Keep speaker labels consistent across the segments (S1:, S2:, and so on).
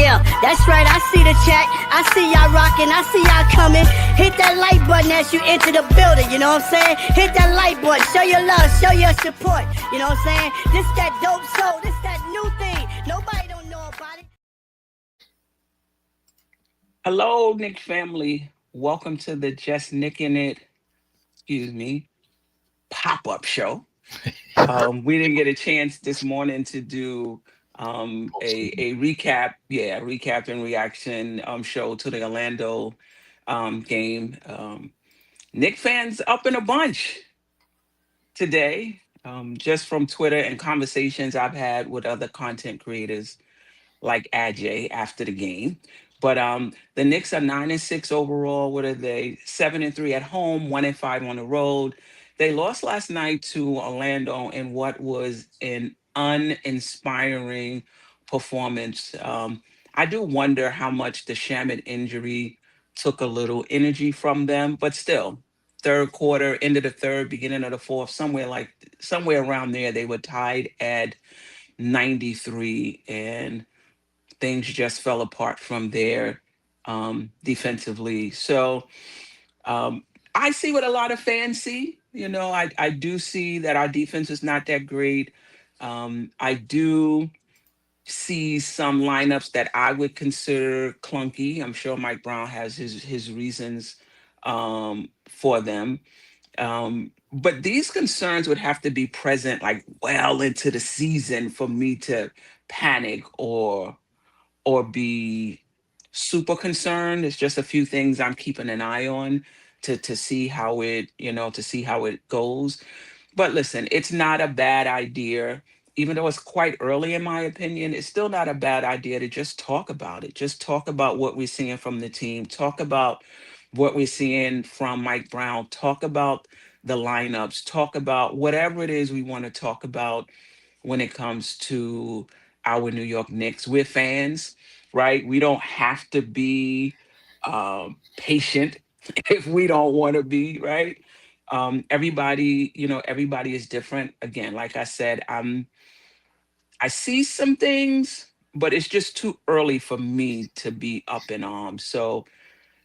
S1: Yeah, that's right. I see the chat. I see y'all rocking. I see y'all coming. Hit that like button as you enter the building. You know what I'm saying? Hit that like button. Show your love. Show your support. You know what I'm saying? This that dope soul. This that new thing. Nobody don't know about it.
S2: Hello, Nick family. Welcome to the Just Nick in It, excuse me, pop-up show. We didn't get a chance this morning to do a recap, recap and reaction show to the Orlando game. Nick fans up in a bunch today, just from Twitter and conversations I've had with other content creators like Ajay after the game. But the Knicks are 9-6 overall. What are they? 7-3 at home, 1-5 on the road. They lost last night to Orlando in what was an uninspiring performance. I do wonder how much the Shamit injury took a little energy from them, but still, third quarter, end of the third, beginning of the fourth, somewhere around there, they were tied at 93, and things just fell apart from there defensively. So I see what a lot of fans see. I do see that our defense is not that great. I do see some lineups that I would consider clunky. I'm sure Mike Brown has his reasons for them. But these concerns would have to be present like well into the season for me to panic or be super concerned. It's just a few things I'm keeping an eye on to see how it goes. But listen, it's not a bad idea. Even though it's quite early in my opinion, it's still not a bad idea to just talk about it. Just talk about what we're seeing from the team. Talk about what we're seeing from Mike Brown. Talk about the lineups. Talk about whatever it is we want to talk about when it comes to our New York Knicks. We're fans, right? We don't have to be patient if we don't want to be, right? Everybody is different. Again, like I said, I see some things, but it's just too early for me to be up in arms. So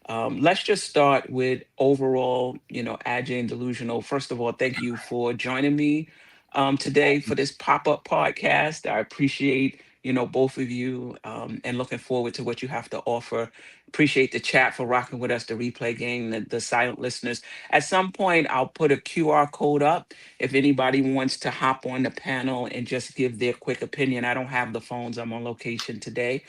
S2: let's just start with overall, Ajay and Delusional. First of all, thank you for joining me today for this pop-up podcast. I appreciate, both of you and looking forward to what you have to offer. Appreciate the chat for rocking with us, the replay game, the silent listeners. At some point, I'll put a QR code up if anybody wants to hop on the panel and just give their quick opinion. I don't have the phones. I'm on location today.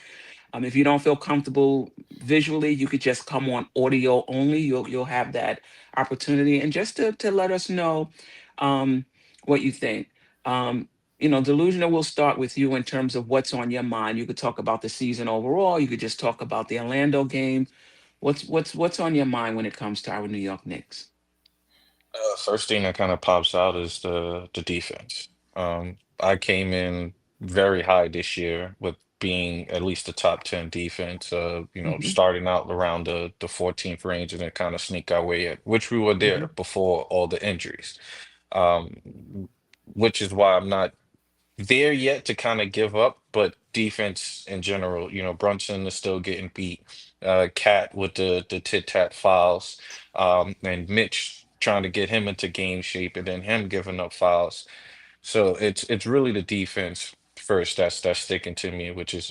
S2: If you don't feel comfortable visually, you could just come on audio only. You'll have that opportunity, and just to let us know um, what you think. Delusional. We'll start with you in terms of what's on your mind. You could talk about the season overall. You could just talk about the Orlando game. What's on your mind when it comes to our New York Knicks?
S3: First thing that kind of pops out is the defense. I came in very high this year with being at least a top 10 defense,
S2: Hmm.
S3: starting out around the 14th range and then kind of sneak our way in, which we were
S2: Hmm.
S3: there before all the injuries. Which is why I'm not there yet to kind of give up, but defense in general, Brunson is still getting beat. Cat with the tit tat fouls, and Mitch trying to get him into game shape, and then him giving up fouls. So it's really the defense first that's sticking to me, which is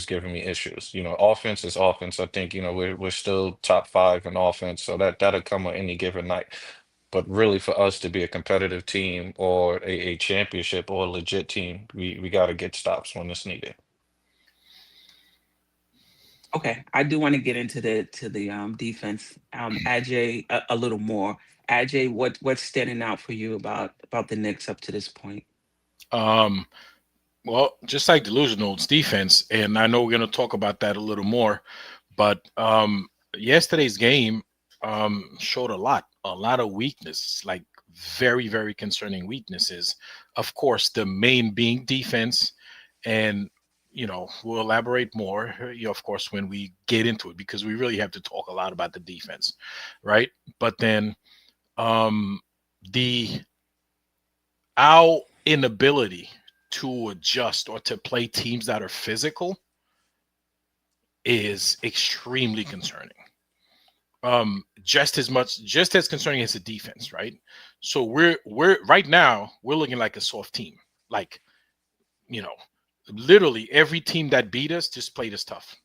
S3: giving me issues. Offense is offense. I think we're still top five in offense, so that'll come on any given night. But really, for us to be a competitive team or a championship or a legit team, we got to get stops when it's needed.
S2: Okay, I do want to get into the defense. Ajay, a little more. Ajay, what's standing out for you about the Knicks up to this point?
S4: Um, well, just like Delusional, it's defense, and I know we're going to talk about that a little more. But yesterday's game showed a lot of weakness, like very, very concerning weaknesses. Of course, the main being defense, and we'll elaborate more, of course, when we get into it, because we really have to talk a lot about the defense, right? But then um, the our inability to adjust or to play teams that are physical is extremely concerning. Just as concerning as the defense, right? So we're right now we're looking like a soft team. Like, you know, literally every team that beat us just played us tough.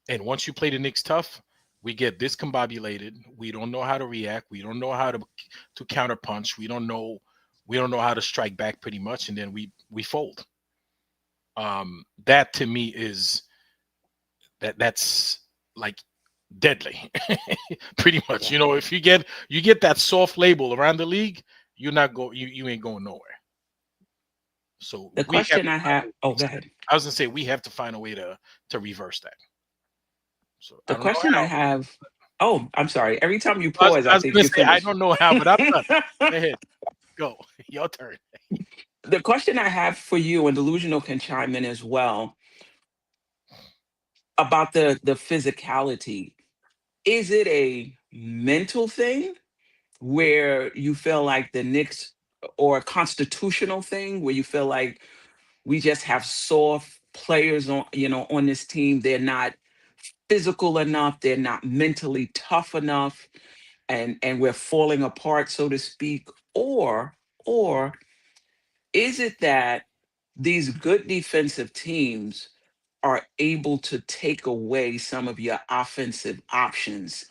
S4: And once you play the Knicks tough, we get discombobulated. We don't know how to react. We don't know how to counter punch. We don't know how to strike back pretty much, and then we fold. That to me is that's like deadly, pretty much.
S2: Yeah.
S4: If you get that soft label around the league, you ain't going nowhere. So
S2: The
S4: we have
S2: question
S4: to
S2: I
S4: find a
S2: have,
S4: way.
S2: oh, go
S4: Exactly.
S2: ahead.
S4: I was gonna say we have to find a way to reverse that. So I
S2: The
S4: don't know
S2: question I
S4: how.
S2: have, oh, I'm sorry. Every time you
S4: I was,
S2: pause,
S4: I
S2: I
S4: was
S2: think
S4: gonna
S2: you're
S4: say I
S2: finished.
S4: don't know how, but I'm done. Go ahead, go. Your turn.
S2: The question I have for you, and Delusional can chime in as well, about the physicality. Is it a mental thing where you feel like the Knicks, or a constitutional thing where you feel like we just have soft players on this team? They're not physical enough, they're not mentally tough enough, and we're falling apart, so to speak. Or is it that these good defensive teams are able to take away some of your offensive options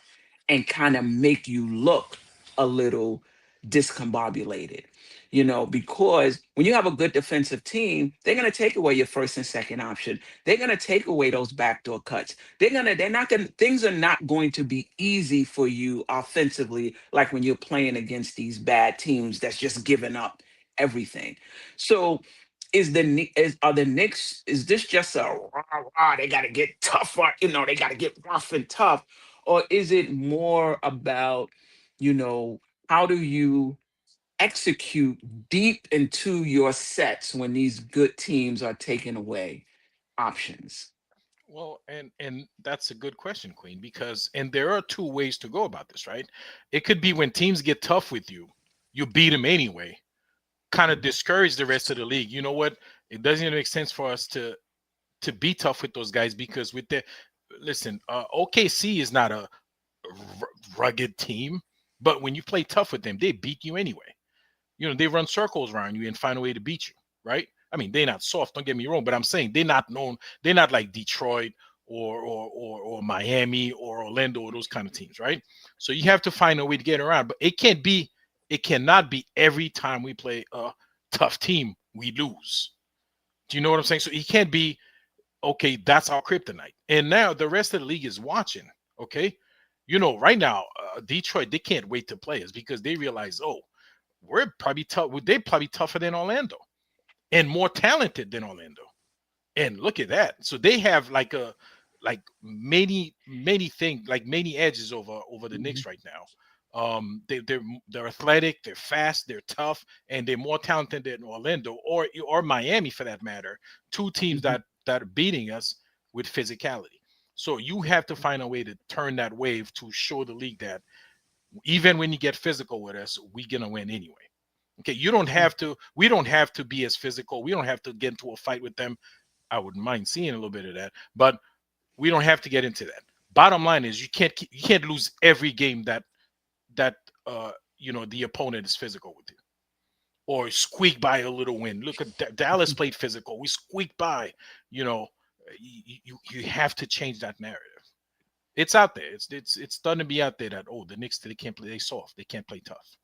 S2: and kind of make you look a little discombobulated? Because when you have a good defensive team, they're going to take away your first and second option. They're going to take away those backdoor cuts. They're not going to, things are not going to be easy for you offensively, like when you're playing against these bad teams that's just giving up everything. So are the Knicks, is this just a rah, rah, they got to get tougher, they got to get rough and tough? Or is it more about, you know, how do you execute deep into your sets when these good teams are taking away options?
S4: Well, and that's a good question, Queen, because and there are two ways to go about this, right? It could be when teams get tough with you, you beat them anyway, kind of discourage the rest of the league. You know what? It doesn't even make sense for us to be tough with those guys because with the listen, OKC is not a rugged team, but when you play tough with them, they beat you anyway. They run circles around you and find a way to beat you, right? I mean, they're not soft, don't get me wrong, but I'm saying they're not like Detroit or Miami or Orlando or those kind of teams, right? So you have to find a way to get around, but it cannot be every time we play a tough team, we lose. Do you know what I'm saying? So it can't be, okay, that's our kryptonite. And now the rest of the league is watching, okay? Right now, Detroit, they can't wait to play us because they realize, oh, we're probably tough. They're probably tougher than Orlando and more talented than Orlando. And look at that. So they have like many things, like many edges over the
S2: Mhm,
S4: Knicks right now. They're athletic, they're fast, they're tough, and they're more talented than Orlando or Miami for that matter. Two teams
S2: mhm,
S4: that are beating us with physicality. So you have to find a way to turn that wave to show the league that even when you get physical with us, we're gonna win anyway. Okay, you don't
S2: mhm.
S4: have to. We don't have to be as physical. We don't have to get into a fight with them. I wouldn't mind seeing a little bit of that, but we don't have to get into that. Bottom line is you can't lose every game that the opponent is physical with you or squeak by a little win. Look at Dallas played physical. We squeaked by. You know, you have to change that narrative. It's out there. It's starting to be out there that the Knicks they can't play. They soft. They can't play tough.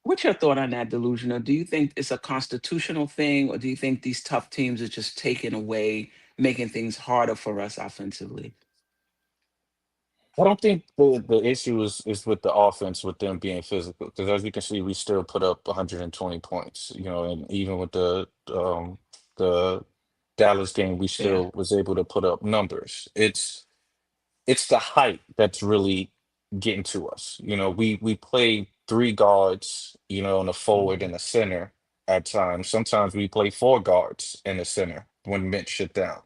S2: What's your thought on that, Delusional? Do you think it's a constitutional thing, or do you think these tough teams are just taking away, making things harder for us offensively?
S3: I don't think the issue is with the offense with them being physical because as you can see, we still put up 120 points. And even with the Dallas game, we
S2: Yeah.
S3: still was able to put up numbers. It's the height that's really getting to us. We play three guards, and a forward
S2: Mhm,
S3: and a center at times. Sometimes we play four guards and a center when Mitch shut down.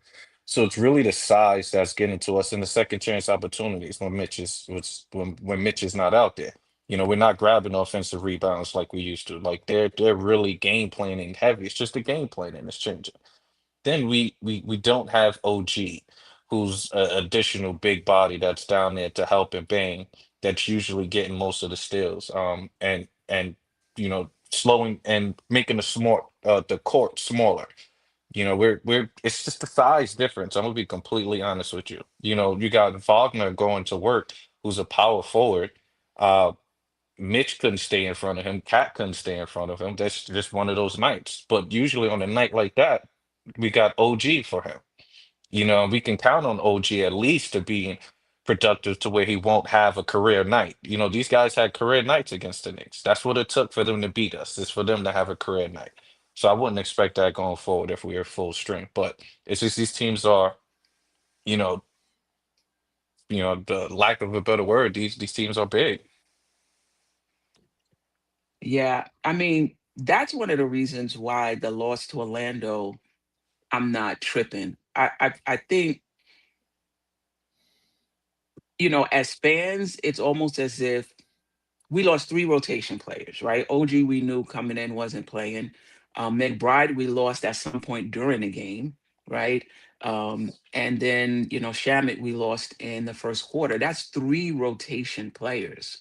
S3: So it's really the size that's getting to us in the second chance opportunities when Mitch is not out there. We're not grabbing offensive rebounds like we used to. Like they're really game planning heavy. It's just the game planning is changing. then we don't have OG, who's an additional big body that's down there to help and bang. That's usually getting most of the steals. And slowing and making the court smaller. We're it's just the size difference. I'm gonna be completely honest with you. You got Wagner going to work, who's a power forward. Uh, Mitch couldn't stay in front of him. Cat couldn't stay in front of him. That's just one of those nights. But usually on a night like that, we got OG for him. We can count on OG at least to be productive to where he won't have a career night. These guys had career nights against the Knicks. That's what it took for them to beat us, is for them to have a career night. So I wouldn't expect that going forward if we are full strength. But it's just these teams are, you know, the lack of a better word, these teams are big.
S2: Yeah, I mean, that's one of the reasons why the loss to Orlando, I'm not tripping. I think, as fans, it's almost as if we lost three rotation players, right? OG, we knew coming in wasn't playing. McBride, we lost at some point during the game, right? And then, Shamit, we lost in the first quarter. That's three rotation players.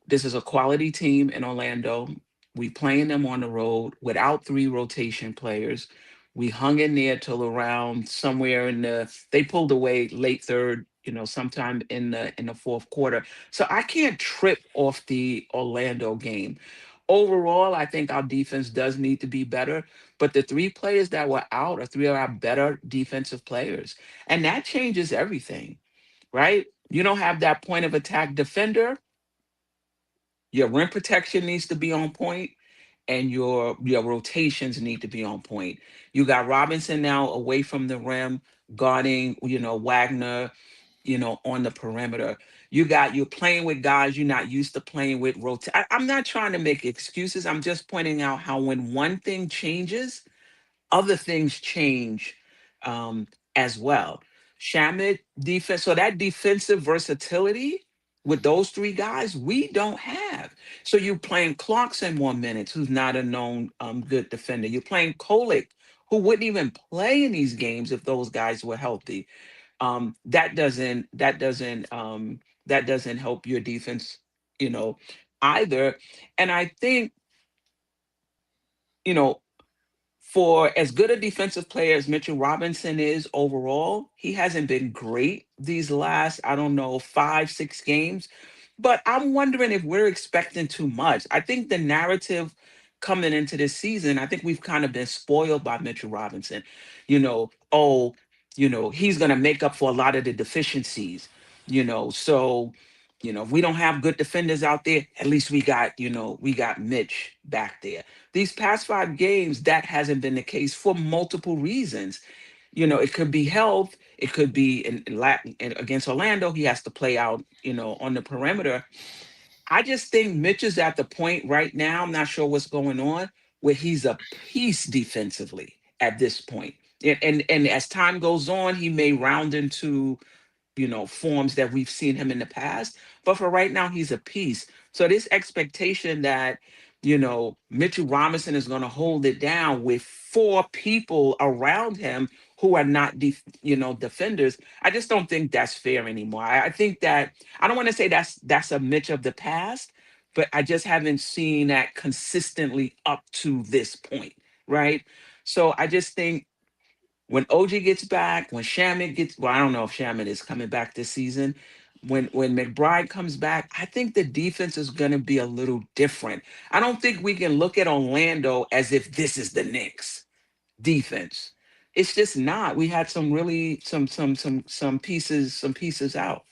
S2: This is a quality team in Orlando. We playing them on the road without three rotation players. We hung in there till around somewhere they pulled away late third, sometime in the fourth quarter. So I can't trip off the Orlando game. Overall, I think our defense does need to be better, but the three players that were out are three of our better defensive players. And that changes everything, right? You don't have that point of attack defender. Your rim protection needs to be on point, and your rotations need to be on point. You got Robinson now away from the rim, guarding, Wagner, on the perimeter. You're playing with guys you're not used to playing with. I'm not trying to make excuses. I'm just pointing out how when one thing changes, other things change, um, as well. Shamit defense, so that defensive versatility with those three guys, we don't have. So you're playing Clarkson more minutes, who's not a known good defender. You're playing Kolick, who wouldn't even play in these games if those guys were healthy. That doesn't help your defense, you know, either. And I think, you know, for as good a defensive player as Mitchell Robinson is overall, he hasn't been great these last, I don't know, 5, 6 games. But I'm wondering if we're expecting too much. I think the narrative coming into this season, I think we've kind of been spoiled by Mitchell Robinson. Oh, he's going to make up for a lot of the deficiencies. So, if we don't have good defenders out there, at least we got Mitch back there. These past 5 games, that hasn't been the case for multiple reasons. It could be health. It could be against Orlando. He has to play out, on the perimeter. I just think Mitch is at the point right now. I'm not sure what's going on, where he's a piece defensively at this point. And as time goes on, he may round into, forms that we've seen him in the past. But for right now, he's a piece. So this expectation that, Mitchell Robinson is going to hold it down with four people around him who are not, defenders. I just don't think that's fair anymore. I think that I don't want to say that's a Mitch of the past, but I just haven't seen that consistently up to this point, right? So I just think when OG gets back, when Shamit gets, well, I don't know if Shamit is coming back this season. When McBride comes back, I think the defense is going to be a little different. I don't think we can look at Orlando as if this is the Knicks defense. It's just not. We had some really some pieces out.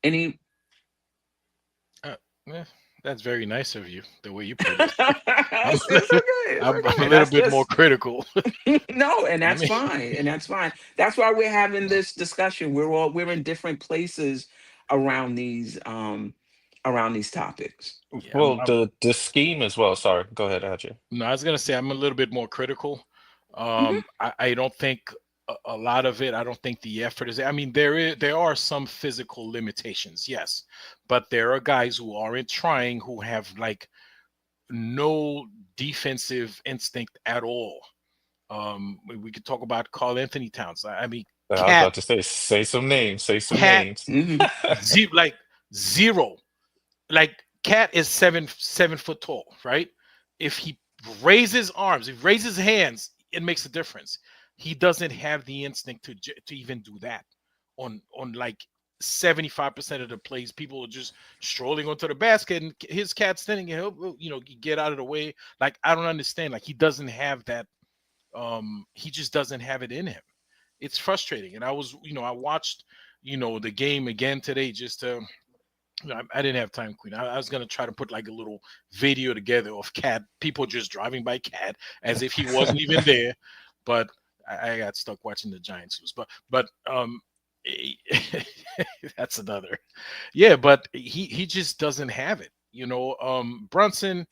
S2: Any
S4: Uh, eh, that's very nice of you, the way you put it. I'm,
S2: it's okay. It's
S4: I'm a
S2: okay.
S4: little
S2: That's
S4: bit more
S2: just
S4: critical.
S2: no, and
S4: I
S2: that's
S4: mean,
S2: fine. And that's fine. That's why we're having this discussion. We're in different places around these um around these topics.
S4: yeah,
S3: Well, the scheme as well. Sorry, go ahead, Ajay.
S4: no, I was gonna say I'm a little bit more critical.
S2: Mhm.
S4: I don't think a lot of it. I don't think the effort is. I mean, there are some physical limitations, yes, but there are guys who aren't trying, who have like no defensive instinct at all. We could talk about Carl Anthony Towns. I mean,
S3: I was
S4: Cat,
S3: about to say some names, say some
S4: Cat,
S3: names.
S2: Hmm.
S4: like zero. Like Cat is 7 foot tall, right? If he raises arms, if he raises hands, it makes a difference. He doesn't have the instinct to even do that on like 75% of the plays. People are just strolling onto the basket, and his Cat standing, and he'll get out of the way. Like I don't understand. Like he doesn't have that. He just doesn't have it in him. It's frustrating. And I watched the game again today just to. I didn't have time, Queen. I was gonna try to put like a little video together of Cat people just driving by Cat as if he wasn't even there, but I got stuck watching the Giants lose. But that's another. Yeah, but he just doesn't have it. Brunson.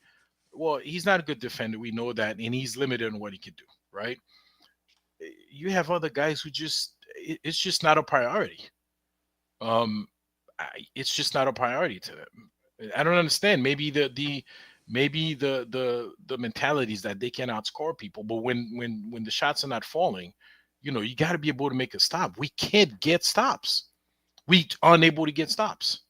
S4: Well, he's not a good defender. We know that, and he's limited in what he can do. Right? You have other guys who it's just not a priority. Um, it's just not a priority to them. I don't understand. Maybe the mentalities that they can outscore people, but when the shots are not falling, you got to be able to make a stop. We can't get stops. We unable to get stops.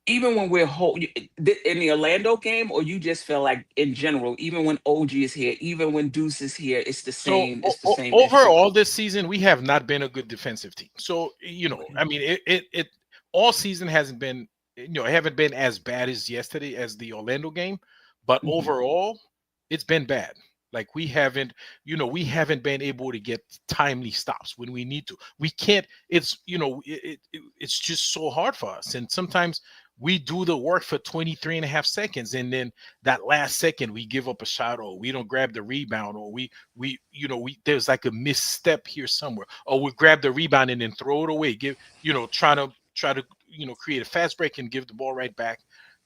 S2: Even when we're in the Orlando game, or you just feel like in general, even when OG is here, even when Deuce is here, it's the
S4: So
S2: same. It's the same issue.
S4: overall this season, we have not been a good defensive team. So
S2: Okay.
S4: I mean, it all season hasn't been it haven't been as bad as yesterday as the Orlando game, but
S2: Hmm.
S4: overall, it's been bad. Like we haven't been able to get timely stops when we need to. We can't. It's just so hard for us, and sometimes we do the work for 23 and a half seconds, and then that last second we give up a shot, or we don't grab the rebound, or we there's like a misstep here somewhere, or we grab the rebound and then throw it away, try to create a fast break and give the ball right back.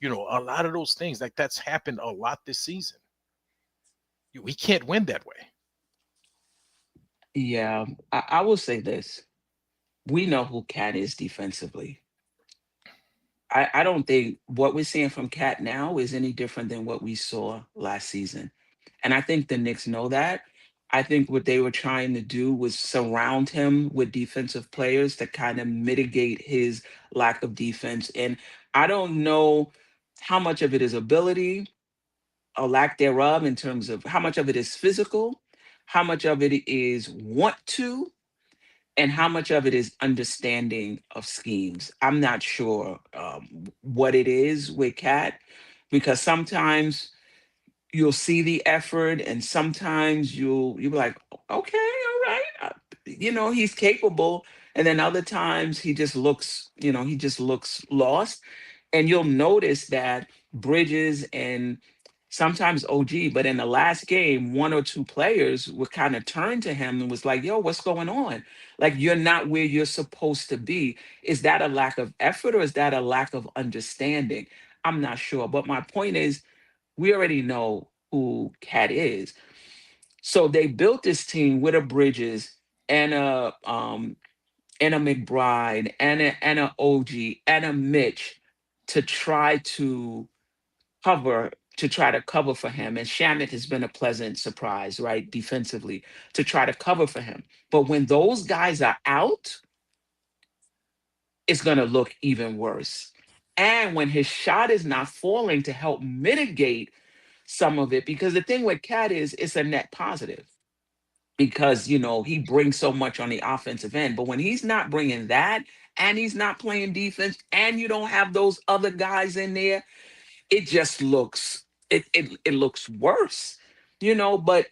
S4: A lot of those things, like that's happened a lot this season. We can't win that way.
S2: Yeah, I will say this. We know who Cat is defensively. I don't think what we're seeing from Cat now is any different than what we saw last season. And I think the Knicks know that. I think what they were trying to do was surround him with defensive players to kind of mitigate his lack of defense. And I don't know how much of it is ability or lack thereof, in terms of how much of it is physical, how much of it is want to, and how much of it is understanding of schemes. I'm not sure what it is with Cat, because sometimes you'll see the effort, and sometimes you'll be like, okay, all right, he's capable, and then other times he just looks lost. And you'll notice that Bridges and sometimes OG, but in the last game, one or two players would kind of turn to him and was like, yo, what's going on? Like, you're not where you're supposed to be. Is that a lack of effort, or is that a lack of understanding? I'm not sure. But my point is, we already know who Cat is. So they built this team with a Bridges and a McBride and a OG and a Mitch to try to cover for him. And Shamit has been a pleasant surprise, right, defensively, to try to cover for him. But when those guys are out, it's going to look even worse. And when his shot is not falling to help mitigate some of it, because the thing with Cat is it's a net positive, because he brings so much on the offensive end. But when he's not bringing that, and he's not playing defense, and you don't have those other guys in there, it just looks, it looks worse. But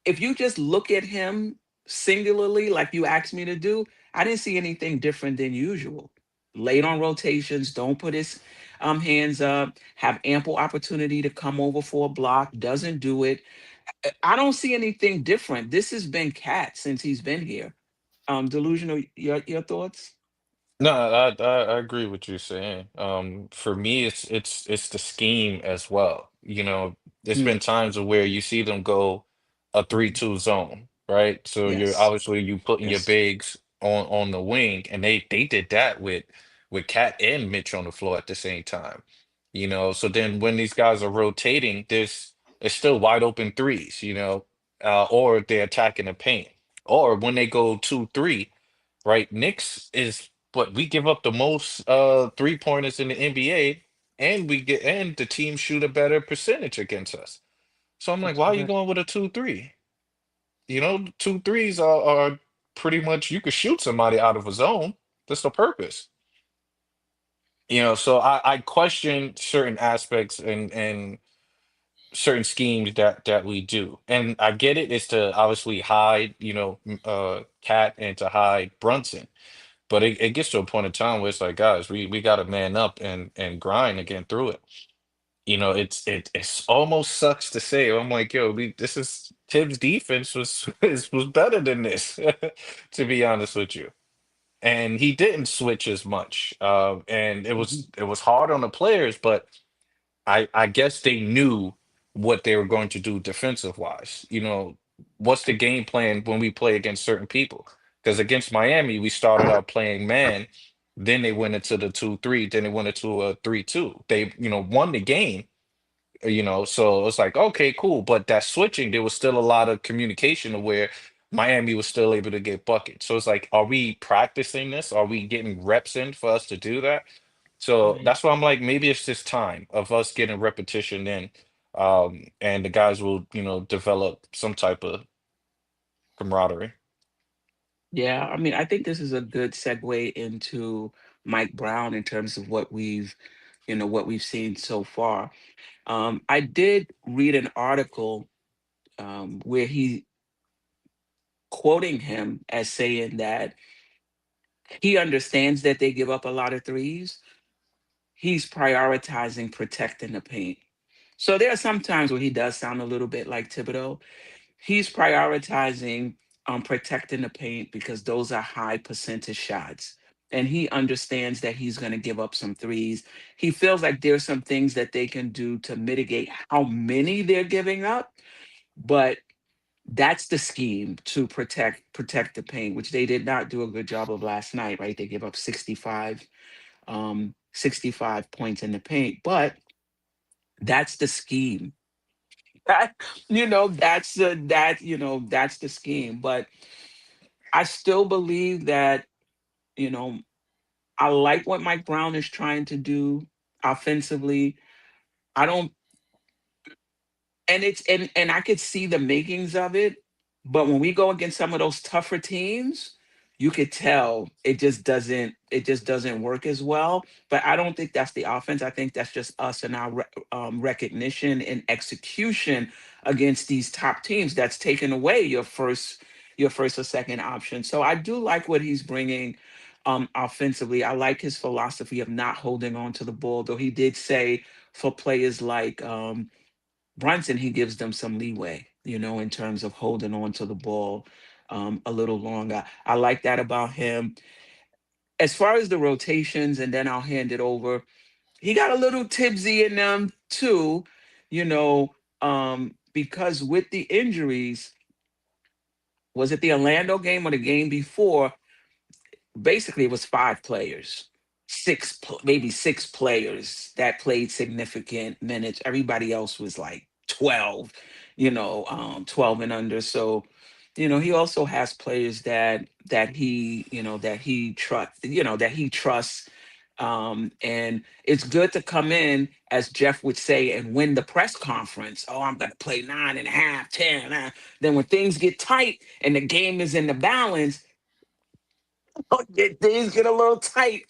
S2: if you just look at him singularly, like you asked me to do, I didn't see anything different than usual. Late on rotations, don't put his hands up, have ample opportunity to come over for a block, doesn't do it. I don't see anything different. This has been Cat since he's been here. Delusional, your thoughts?
S3: No, I agree with you saying. For me, it's the scheme as well. There's
S2: Mm,
S3: been times of where you see them go a 3-2 zone, right? So you're
S2: yes,
S3: obviously you putting your
S2: yes.
S3: bigs on the wing, and they did that with Cat and Mitch on the floor at the same time. you know. So then when these guys are rotating, there's still wide open threes, you know, or they're attacking the paint, or when they go 2-3, right? Knicks is what we give up the most three-pointers in the NBA, and the team shoot a better percentage against us. So I'm like,
S2: That's
S3: why are you
S2: correct.
S3: going with a 2-3? You know, two threes are pretty much you could shoot somebody out of a zone. That's the purpose. You know, so I question certain aspects and certain schemes that we do. And I get it, it's to obviously hide, you know, Cat and to hide Brunson. But it gets to a point in time where it's like, guys, we gotta man up and grind again through it. You know, it's almost sucks to say. I'm like, yo, this is Tibbs' defense was better than this, to be honest with you. And he didn't switch as much. And
S2: Mhm.
S3: it was hard on the players, but I guess they knew what they were going to do defensive wise. You know, what's the game plan when we play against certain people? Because against Miami, we started out playing man, then they went into the 2-3, then they went into a 3-2. They, you know, won the game, you know, so it's like, okay, cool. But that switching, there was still a lot of communication to where Miami was still able to get buckets. So it's like, are we practicing this? Are we getting reps in for us to do that? So
S2: Right.
S3: that's why I'm like, maybe it's just time of us getting repetition in, and the guys will, you know, develop some type of camaraderie.
S2: Yeah, I mean, I think this is a good segue into Mike Brown in terms of what we've seen so far. I did read an article where he quoting him as saying that he understands that they give up a lot of threes. He's prioritizing protecting the paint. So there are some times where he does sound a little bit like Thibodeau. He's prioritizing protecting the paint because those are high percentage shots. And he understands that he's going to give up some threes. He feels like there's some things that they can do to mitigate how many they're giving up, but that's the scheme to protect the paint, which they did not do a good job of last night, right? They gave up 65 points in the paint, but that's the scheme. That that's the scheme. But I still believe that, you know, I like what Mike Brown is trying to do offensively. I don't and it's and I could see the makings of it, but when we go against some of those tougher teams, you could tell it just doesn't work as well. But I don't think that's the offense. I think that's just us and our recognition and execution against these top teams that's taken away your first or second option. So I do like what he's bringing offensively. I like his philosophy of not holding on to the ball, though he did say for players like Brunson, he gives them some leeway, in terms of holding on to the ball a little longer. I like that about him. As far as the rotations, and then I'll hand it over, he got a little tipsy in them too, because with the injuries, was it the Orlando game or the game before? Basically it was five players, maybe six players that played significant minutes. Everybody else was like 12, 12 and under. So, he also has players that he trusts. And it's good to come in, as Jeff would say, and win the press conference. Oh, I'm going to play 9.5, 10. Then when things get tight and the game is in the balance, things get a little tight,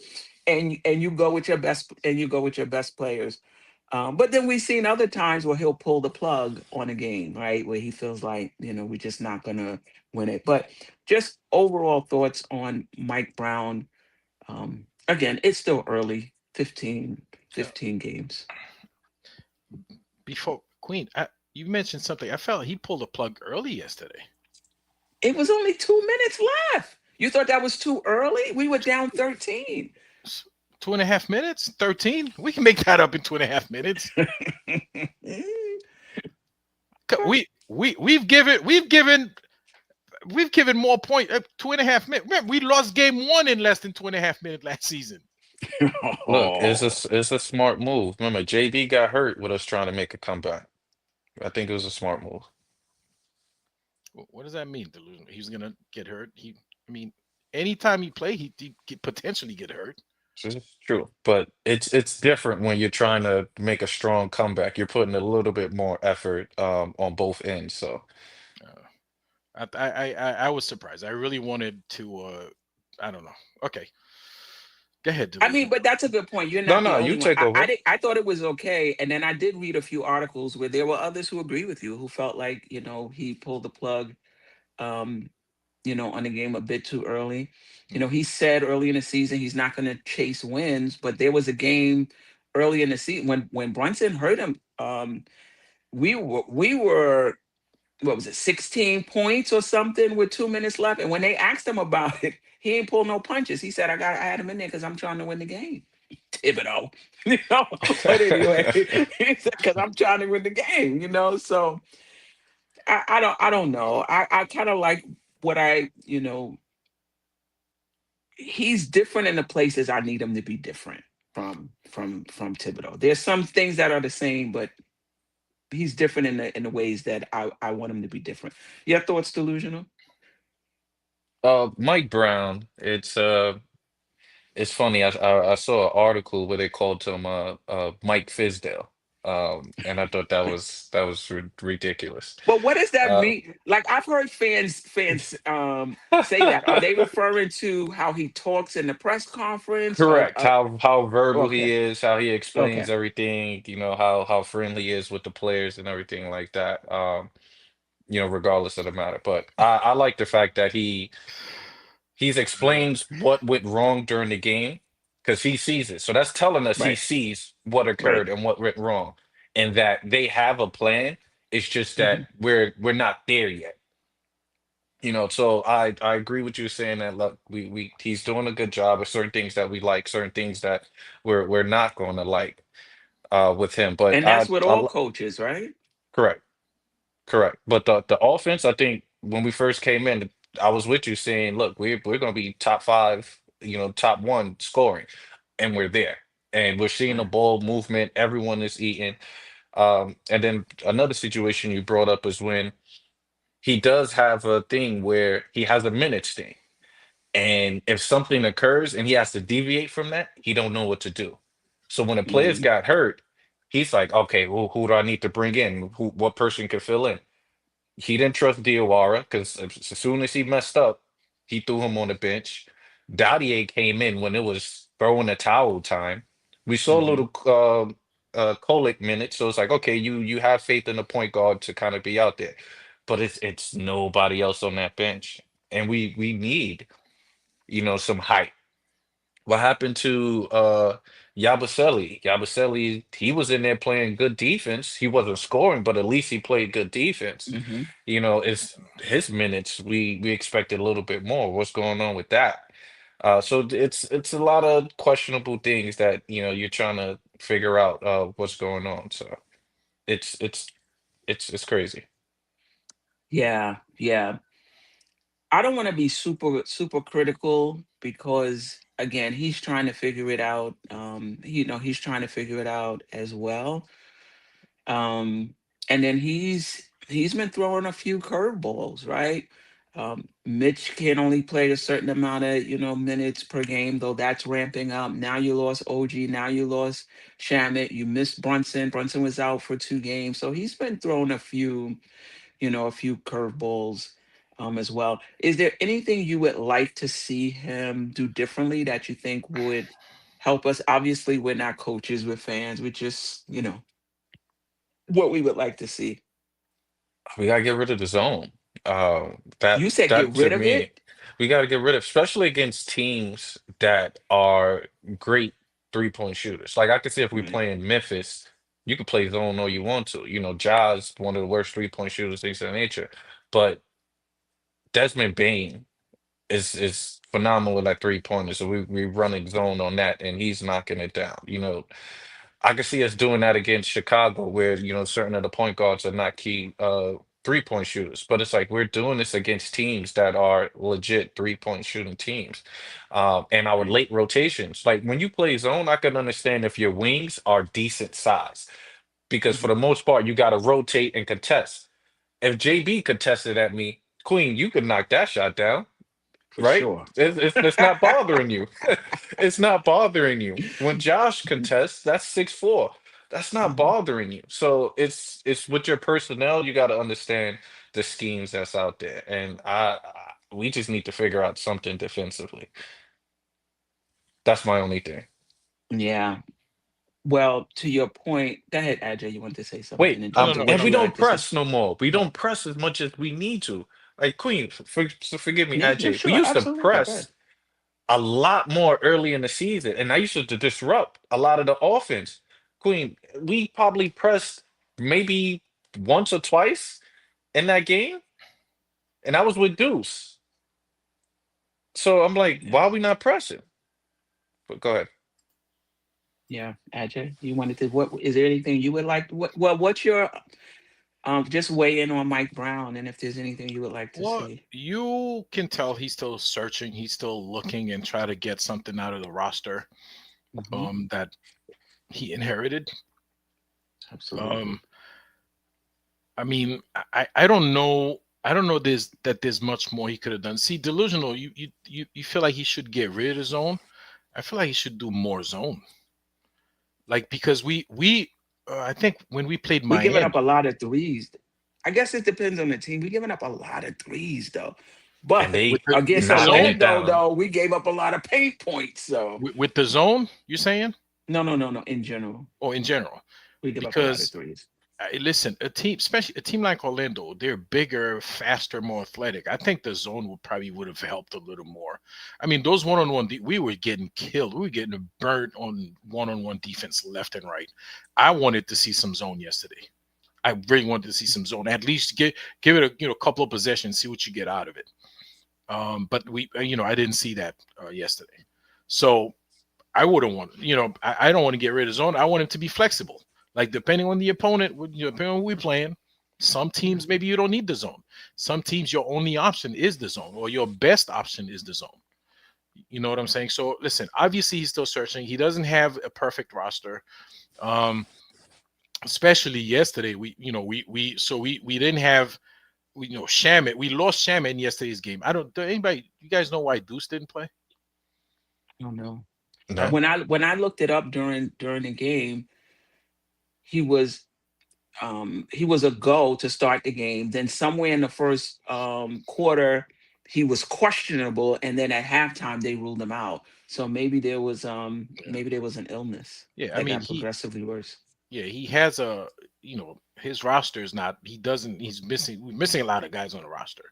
S2: and you go with your best players. But then we've seen other times where he'll pull the plug on a game, right? Where he feels like, we're just not gonna win it. But just overall thoughts on Mike Brown. Again, it's still early, 15,
S4: Yeah.
S2: 15 games.
S4: Before Queen, you mentioned something. I felt he pulled the plug early yesterday.
S2: It was only 2 minutes left. You thought that was too early? We were down 13.
S4: 2.5 minutes, 13. We can make that up in 2.5 minutes. We've given more point. 2.5 minutes. Remember, we lost game one in less than 2.5 minutes last season.
S3: Look,
S2: Oh.
S3: it's a smart move. Remember, JB got hurt with us trying to make a comeback. I think it was a smart move.
S4: What does that mean? Delusional. He's gonna get hurt. I mean, anytime he play, he could potentially get hurt.
S3: This is true, but it's different when you're trying to make a strong comeback. You're putting a little bit more effort on both ends. So
S4: Uh, I was surprised. I really wanted to. I don't know. Okay, go ahead,
S2: I mean,
S4: delusional.
S2: but that's a good point. You're
S3: no,
S2: not the
S3: no, you
S2: only one.
S3: take
S2: I
S3: over.
S2: did, I thought it was okay, and then I did read a few articles where there were others who agree with you, who felt like he pulled the plug, um, on the game a bit too early.
S4: Hmm.
S2: He said early in the season he's not going to chase wins, but there was a game early in the season when Brunson hurt him. We were what was it, 16 points or something with 2 minutes left, and when they asked him about it, he ain't pulled no punches. He said, I had him in there because I'm trying to win the game. Thibodeau. you know. But anyway, he said, because I'm trying to win the game. So I don't know. I kind of like what he's different in the places I need him to be different from Thibodeau. There's some things that are the same, but he's different in the ways that I want him to be different. Your thoughts, delusional?
S3: Mike Brown. It's funny. I saw an article where they called him Mike Fizdale, and I thought that was ridiculous.
S2: But what does that
S3: Uh,
S2: mean? Like I've heard fans say that. Are they referring to how he talks in the press conference? Or
S3: Correct. How verbal he
S2: okay,
S3: is, how he explains
S2: okay,
S3: everything, how friendly he is with the players and everything like that. Regardless of the matter. But I like the fact that he's explains what went wrong during the game because he sees it. So that's telling us he
S2: right,
S3: sees what
S2: right.
S3: occurred and what went wrong, and that they have a plan. It's just that
S2: Hmm.
S3: we're not there yet. So I agree with you saying that look, we he's doing a good job of certain things that we like, certain things that we're not going to like with him. But
S2: And that's with all coaches, right?
S3: correct. Correct. But the offense, I think when we first came in, I was with you saying, look, we're gonna be top five, top one scoring, and we're there. And we're seeing the
S2: Right.
S3: ball movement, everyone is eating. And then another situation you brought up is when he does have a thing where he has a minutes thing. And if something occurs and he has to deviate from that, he don't know what to do. So when the players
S2: Hmm.
S3: got hurt, he's like, okay, well, who do I need to bring in? What person can fill in? He didn't trust Diawara because as soon as he messed up, he threw him on the bench. Dadier came in when it was throwing the towel time. We saw a
S2: Hmm.
S3: little Kolek minutes, so it's like, okay, you have faith in the point guard to kind of be out there, but it's nobody else on that bench, and we need some height. What happened to Yabusele? Yabusele, he was in there playing good defense. He wasn't scoring, but at least he played good defense.
S2: Hmm.
S3: It's his minutes. We expected a little bit more. What's going on with that? So it's a lot of questionable things that you're trying to figure out what's going on. So it's it's it's crazy.
S2: Yeah, yeah. I don't want to be super critical because again, he's trying to figure it out. He's trying to figure it out as well. And then he's been throwing a few curveballs, right? Mitch can only play a certain amount of minutes per game, though that's ramping up. Now you lost OG. Now you lost Shamit. You missed Brunson. Brunson was out for 2 games, so he's been throwing a few curveballs as well. Is there anything you would like to see him do differently that you think would help us? Obviously, we're not coaches, we're fans. We just what we would like to see.
S3: We gotta get rid of the zone.
S2: You
S3: That
S2: said get
S3: that to
S2: rid of
S3: me,
S2: it?
S3: we gotta get rid of, especially against teams that are great 3-point shooters. Like I could see if we
S2: Right.
S3: play in Memphis, you could play zone all you want to. Ja's one of the worst 3-point shooters, things of that nature. But Desmond Bain is phenomenal with that 3-pointer. So we running zone on that, and he's knocking it down. I could see us doing that against Chicago, where certain of the point guards are not key. 3-point shooters, but it's like we're doing this against teams that are legit 3-point shooting teams. And our
S2: Right.
S3: late rotations, like when you play zone, I can understand if your wings are decent size because for
S2: Mhm.
S3: the most part, you got to rotate and contest. If JB contested at me, Queen, you could knock that shot down,
S2: For
S3: right?
S2: sure.
S3: It's not bothering you. It's not bothering you. When Josh contests, that's 6'4". That's not
S2: Mhm.
S3: bothering you. So it's with your personnel, you got to understand the schemes that's out there, and we just need to figure out something defensively. That's my only thing.
S2: Yeah. Well, to your point, go ahead, Ajay. You want to say something
S3: Wait,
S2: in
S4: No, no,
S2: terms of
S4: no,
S3: and
S2: what
S4: no.
S3: we
S2: you would
S3: don't
S2: like to see?
S3: press no more. We
S4: No.
S3: don't press as much as we need to. Like Queen, so forgive me,
S2: Yeah, yeah,
S3: AJ. We
S2: sure,
S3: used to
S2: absolutely. Go
S3: press
S2: ahead.
S3: a lot more early in the season, and I used to disrupt a lot of the offense. Queen, we probably pressed maybe once or twice in that game, and I was with Deuce. So I'm like,
S2: Yeah,
S3: why are we not pressing? But go ahead.
S2: yeah. Ajay, you wanted to. What is there anything you would like? What's your just weigh in on Mike Brown, and if there's anything you would like to
S4: Well,
S2: see.
S4: you can tell he's still searching. He's still looking and try to get something out of the roster
S2: Hmm.
S4: that he inherited.
S2: Absolutely.
S4: Um, I mean, I don't know. I don't know there's much more he could have done. See, delusional. You feel like he should get rid of the zone. I feel like he should do more zone. Like because we I think when we played
S2: We giving up a
S4: Miami,
S2: lot of threes. I guess it depends on the team. We giving up a lot of threes though.
S3: And
S2: But
S4: with
S3: they
S4: with
S2: against
S4: the
S3: knocking
S4: zone,
S3: it
S2: Orlando,
S3: down.
S2: though, we gave up a lot of paint points. So
S4: with the zone, you saying,
S2: no, no, no, no. In general,
S4: or in general?
S2: we give up a lot of
S4: Because
S2: threes.
S4: listen, a team, especially a team like Orlando, they're bigger, faster, more athletic. I think the zone would have helped a little more. I mean, those one-on-one, we were getting killed. We were getting burnt on one-on-one defense left and right. I wanted to see some zone yesterday. I really wanted to see some zone. At least give it a couple of possessions, see what you get out of it. But I didn't see that yesterday. So I wouldn't want, I don't want to get rid of zone. I want him to be flexible. Like depending on the opponent, depending on who we're playing. Some
S2: Yeah.
S4: teams maybe you don't need the zone. Some teams your only option is the zone, or your best option is the zone. You know what I'm saying? So listen, obviously he's still searching. He doesn't have a perfect roster. Um, Especially yesterday, we didn't have Shamit. We lost Shamit in yesterday's game. I don't. Do anybody? You guys know why Deuce didn't play?
S2: I don't know.
S3: No.
S2: When I looked it up during the game, he was he was a go to start the game. Then somewhere in the first quarter, he was questionable, and then at halftime they ruled him out. So
S4: Yeah.
S2: maybe there was an illness
S4: Yeah. I
S2: that
S4: mean,
S2: got progressively worse.
S4: he has a his roster is not. He doesn't. He's missing. We're missing a lot of guys on the roster,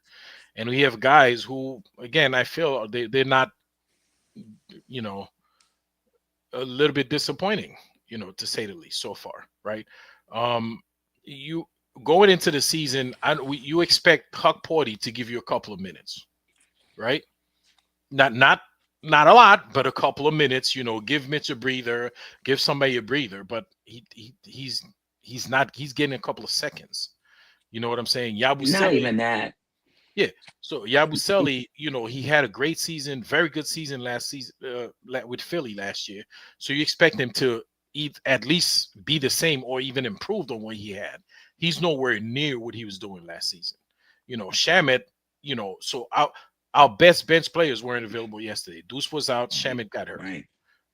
S4: and we have guys who, again, I feel they're not. You know, a little bit disappointing. To say the least, so far, right? Um, you going into the season, you expect Huck Porty to give you a couple of minutes, right? Not a lot, but a couple of minutes. Give Mitch a breather, give somebody a breather. But he's not. He's getting a couple of seconds. You know what I'm saying?
S2: Not
S4: Yabusele,
S2: even that.
S4: yeah. So Yabusele, he had a great season, very good season last season with Philly last year. So you expect him to at least be the same or even improved on what he had. He's nowhere near what he was doing last season. Shamit, so our best bench players weren't available yesterday. Deuce was out,
S2: Right,
S4: Shamit got hurt.
S2: right,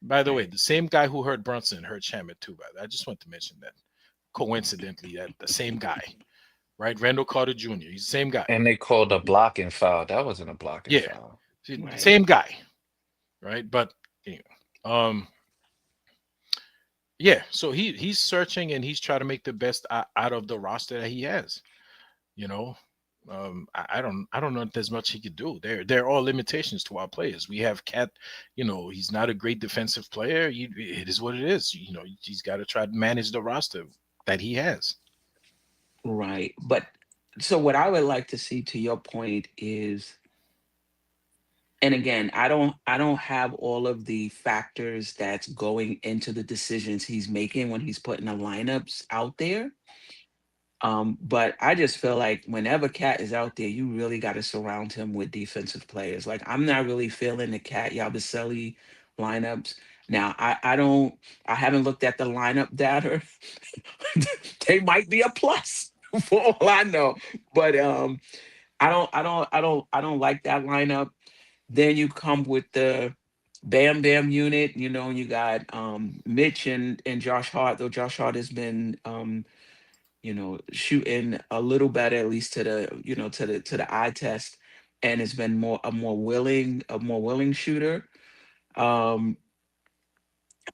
S4: By the way,
S2: right.
S4: the same guy who hurt Brunson hurt Shamit too. By the way. I just want to mention that coincidentally, that the same guy, right? Randall Carter Jr. He's the same guy.
S3: And they called a blocking foul. That wasn't a blocking
S4: Yeah,
S3: foul.
S2: Right.
S4: same guy, right? But anyway, um, yeah. So he's searching and he's trying to make the best out of the roster that he has. You know, I don't know if there's much he could do. There are limitations to our players. We have Cat. He's not a great defensive player. It is what it is. He's got to try to manage the roster that he has.
S2: Right. But so what I would like to see, to your point, is, and again, I don't have all of the factors that's going into the decisions he's making when he's putting the lineups out there. But I just feel like whenever Cat is out there, you really got to surround him with defensive players. Like I'm not really feeling the Cat Yabusele lineups. Now I haven't looked at the lineup data. They might be a plus for all I know. But I don't like that lineup. Then you come with the Bam Bam unit, you got Mitch and Josh Hart, though Josh Hart has been shooting a little better, at least to the, to the eye test, and has been a more willing shooter. Um,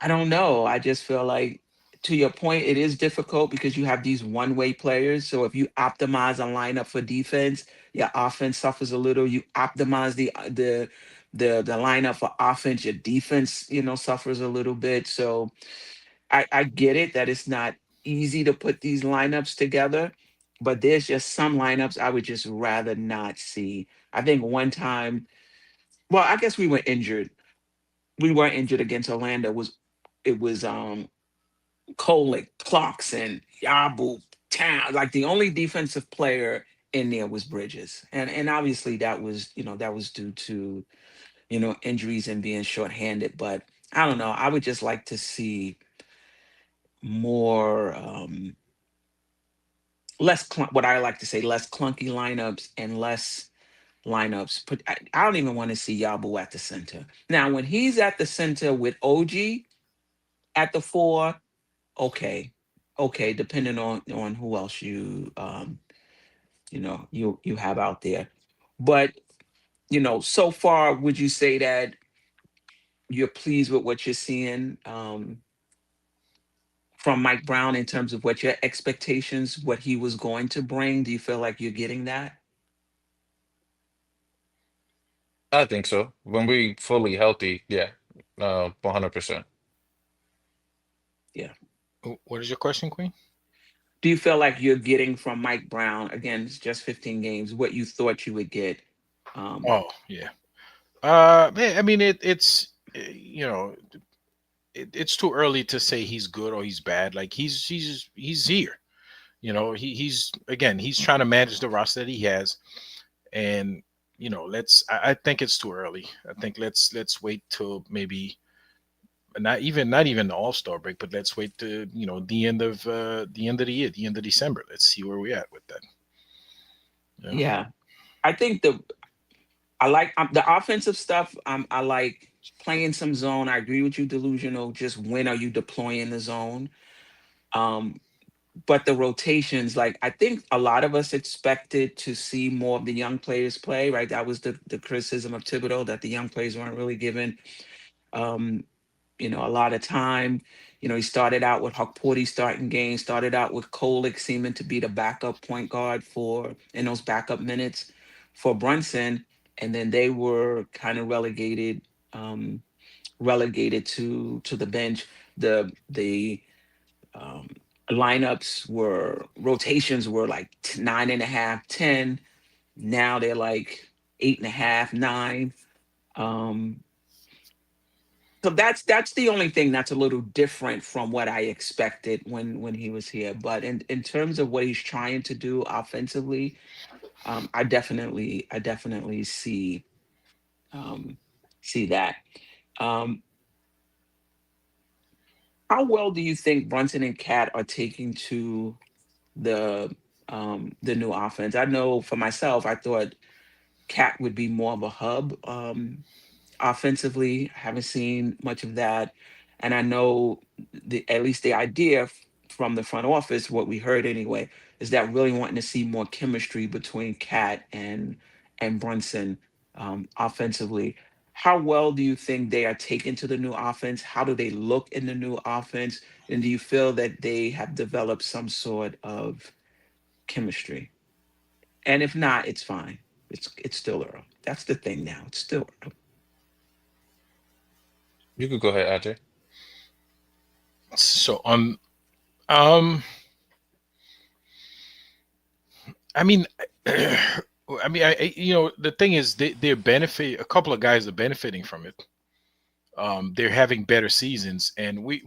S2: I don't know. I just feel like, to your point, it is difficult because you have these one-way players. So if you optimize a lineup for defense, your offense suffers a little. You optimize the lineup for offense, your defense, suffers a little bit. So I get it that it's not easy to put these lineups together, but there's just some lineups I would just rather not see. I think one time, well, I guess we were injured. We were injured against Orlando. It was Kolick, Clarkson, Yabu, Town. Like the only defensive player in there was Bridges, and obviously that was due to injuries and being shorthanded. But I don't know. I would just like to see more. What I like to say, less clunky lineups and less lineups. I don't even want to see Yabu at the center. Now, when he's at the center with OG at the four, okay, okay, depending on who else you have out there. But so far, would you say that you're pleased with what you're seeing from Mike Brown in terms of what your expectations, what he was going to bring? Do you feel like you're getting that?
S3: I think so. When we fully healthy, yeah, 100%.
S2: Yeah.
S4: What is your question, Queen?
S2: Do you feel like you're getting from Mike Brown, again, it's just 15 games, what you thought you would get? Um,
S4: Oh yeah. I mean it's it's too early to say he's good or he's bad. Like he's here. He's again he's trying to manage the roster that he has, and I think it's too early. I think let's wait till maybe not even the All Star break, but let's wait to the end of the year, the end of December. Let's see where we at with that. Yeah.
S2: yeah. I think I like the offensive stuff. I like playing some zone. I agree with you, delusional. Just when are you deploying the zone? Um, but the rotations, like I think a lot of us expected to see more of the young players play, right? That was the criticism of Thibodeau, that the young players weren't really given um, a lot of time. He started out with Hukporti starting games, started out with Kolick seeming to be the backup point guard for in those backup minutes for Brunson, and then they were kind of relegated to the bench. The um, lineups were rotations were like 9.5, 10. Now they're like 8.5, 9. Um, so that's the only thing that's a little different from what I expected when he was here. But in terms of what he's trying to do offensively, I definitely um, see that. Um, how well do you think Brunson and Cat are taking to the new offense? I know for myself, I thought Cat would be more of a hub. Offensively. I haven't seen much of that, and I know at least the idea from the front office, what we heard anyway, is that really wanting to see more chemistry between Cat and Brunson offensively. How well do you think they are taken to the new offense? How do they look in the new offense? And do you feel that they have developed some sort of chemistry? And if not, it's fine. It's still early. That's the thing now. It's still early.
S3: You could go ahead, AJ.
S4: So um I mean, the thing is, they're benefit. A couple of guys are benefiting from it. They're having better seasons, and we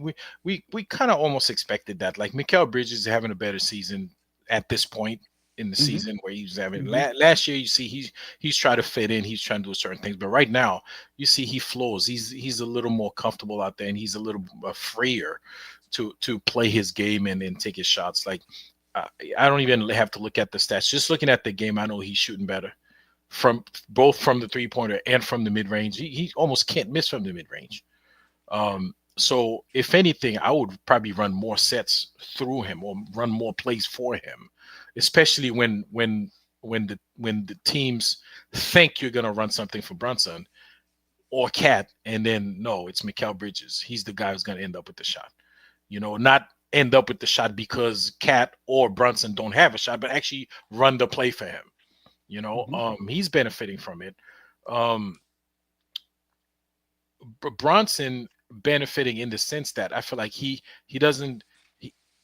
S4: kind of almost expected that. Like Mikal Bridges is having a better season at this point in the
S2: Hmm.
S4: season where he's having
S2: Hmm.
S4: last year. You see, he's trying to fit in. He's trying to do certain things, but right now you see he flows. He's a little more comfortable out there, and he's a little freer to play his game and take his shots. Like uh, I don't even have to look at the stats. Just looking at the game, I know he's shooting better from both from the 3 pointer and from the mid range. He almost can't miss from the mid range. So if anything, I would probably run more sets through him or run more plays for him, especially when the teams think you're gonna run something for Brunson or Cat, and then no, it's Mikal Bridges. He's the guy who's gonna end up with the shot. Not end up with the shot because Cat or Brunson don't have a shot, but actually run the play for him.
S2: Hmm.
S4: He's benefiting from it. Um, Bronson benefiting in the sense that I feel like he doesn't.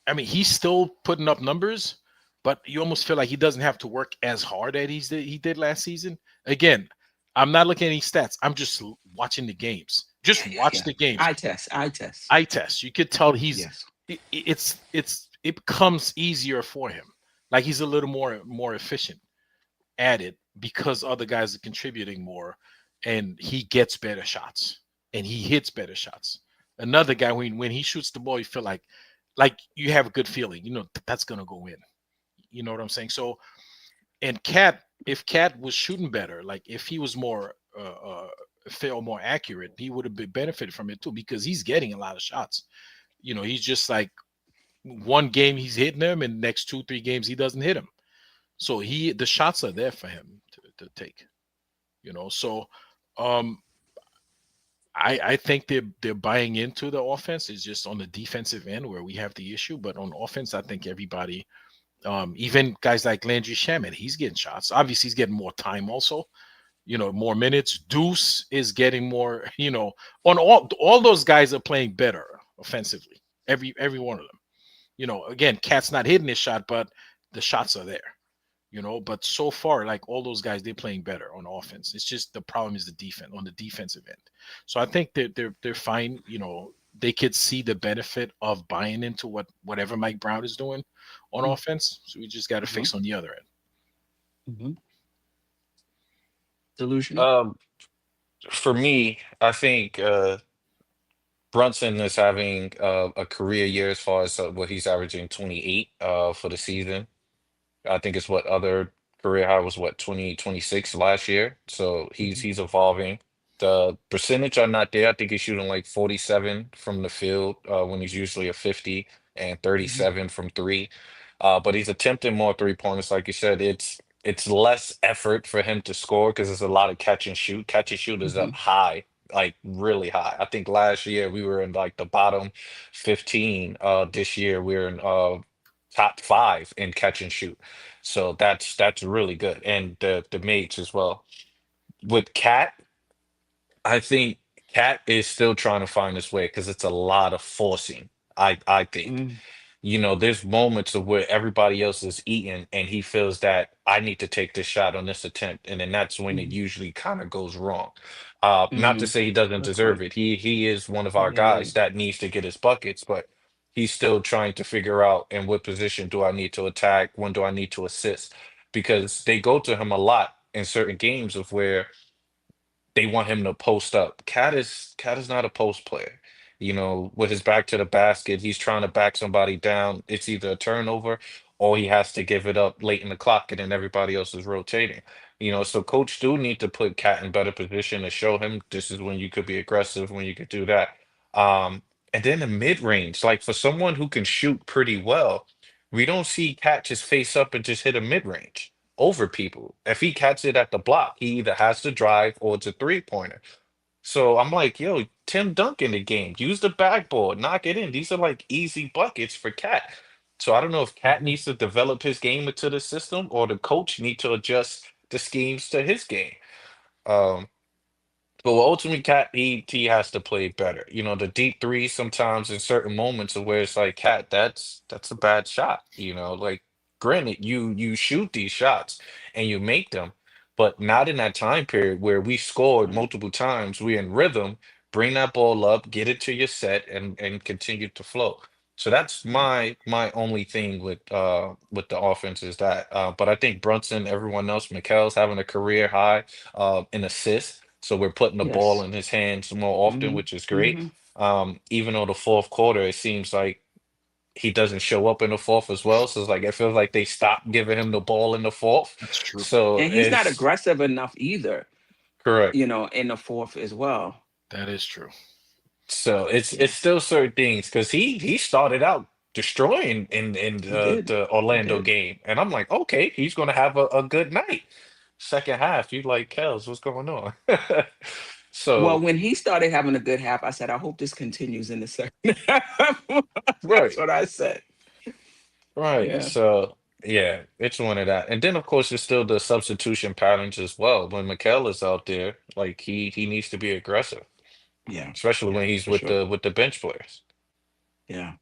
S4: I mean, he's still putting up numbers, but you almost feel like he doesn't have to work as hard as he did last season. Again, I'm not looking at any stats. I'm just watching the games. Just
S2: Yeah, yeah,
S4: watch
S2: yeah.
S4: the games.
S2: Eye test. Eye test.
S4: Eye test. You could tell he's
S2: Yes.
S4: it becomes easier for him. Like he's a little more efficient at it because other guys are contributing more, and he gets better shots and he hits better shots. Another guy when he shoots the ball, you feel like you have a good feeling. That's gonna go in. You know what I'm saying? So and Cat, if Cat was shooting better, like if he was more fair, more accurate, he would have been benefited from it too because he's getting a lot of shots. He's just like one game he's hitting them, and next 2 3 games he doesn't hit him. So the shots are there for him to take. So um I think they're buying into the offense. It's just on the defensive end where we have the issue, but on offense, I think everybody, even guys like Landry Shaman, he's getting shots. Obviously, he's getting more time also. More minutes. Deuce is getting more. On all those guys are playing better offensively. Every one of them. Again, Cat's not hitting his shot, but the shots are there. But so far, like all those guys, they're playing better on offense. It's just the problem is the defense on the defensive end. So I think that they're fine. They could see the benefit of buying into whatever Mike Brown is doing on offense. So we just got to
S2: Hmm.
S4: fix on the other end.
S2: Hmm. Delusional.
S3: Um, for me, I think Brunson is having a career year as far as what he's averaging 28 for the season. I think it's what other career high was what 2026 last year. So he's
S2: Hmm.
S3: he's evolving. The percentage are not there. I think he's shooting like 47 from the field when he's usually a 50 and
S2: Hmm.
S3: 37 from three. But he's attempting more three pointers. Like you said, it's less effort for him to score because there's a lot of catch and shoot. Catch and shoot is up
S2: Hmm.
S3: high, like really high. I think last year we were in like the bottom 15. This year we're in top five in catch and shoot. So that's really good. And the mates as well. With Cat, I think Cat is still trying to find his way because it's a lot of forcing. I think.
S2: Hmm.
S3: There's moments of where everybody else is eating and he feels that I need to take this shot on this attempt. And then that's when it
S2: Hmm.
S3: usually kind of goes wrong. Not to
S2: Hmm.
S3: say he doesn't
S2: Good
S3: deserve
S2: point.
S3: it. He is one of our
S2: Yeah, yeah.
S3: guys that needs to get his buckets, but he's still trying to figure out in what position do I need to attack, when do I need to assist? Because they go to him a lot in certain games of where they want him to post up. Cat is not a post player. With his back to the basket, he's trying to back somebody down. It's either a turnover or he has to give it up late in the clock and then everybody else is rotating. So coach do need to put Cat in better position to show him this is when you could be aggressive, when you could do that. Um, and then the mid range, like for someone who can shoot pretty well, we don't see Cat just face up and just hit a mid range over people. If he catches it at the block, he either has to drive or it's a three-pointer. So I'm like, yo, Tim Duncan the game. Use the backboard, knock it in. These are like easy buckets for Cat. So I don't know if Cat
S2: Hmm.
S3: needs to develop his game into the system or the coach need to adjust the schemes to his game. Um, but ultimately, Cat he has to play better. The deep three sometimes in certain moments of where it's like, Cat, that's a bad shot. Like granted, you shoot these shots and you make them, but not in that time period where we scored multiple times. We're in rhythm. Bring that ball up, get it to your set, and continue to flow. So that's
S2: Yeah.
S3: my only thing with the offense is that. But I think Brunson, everyone else, Mikel's having a career high in assists. So we're putting the ball
S2: Yes.
S3: in his hands more often,
S2: Mm-hmm.
S3: which is great.
S2: Mm-hmm.
S3: Even though the fourth quarter, it seems like he doesn't show up in the fourth as well. So it's like it feels like they stopped giving him the ball in the fourth.
S4: That's true.
S3: So
S2: And he's not
S3: it's
S2: aggressive enough either,
S3: correct.
S2: in the fourth as well.
S4: That is true.
S3: So it's
S2: Yeah,
S3: still certain things because he started out destroying in
S2: he did.
S3: the
S2: He
S3: Orlando
S2: did.
S3: game, and I'm like, okay, he's gonna have a good night. Second half, you like, Kels, what's going on?
S2: Well,
S3: So
S2: when he started having a good half, I said, I hope this continues in the second half. That's
S3: right,
S2: what I said.
S3: right.
S2: Yeah.
S3: So yeah, it's one of that, and then of course there's still the substitution patterns as well. When Mikel is out there, like he needs to be aggressive,
S2: Yeah.
S3: especially
S2: Yeah,
S3: when he's
S2: for sure.
S3: with the bench players.
S2: Yeah.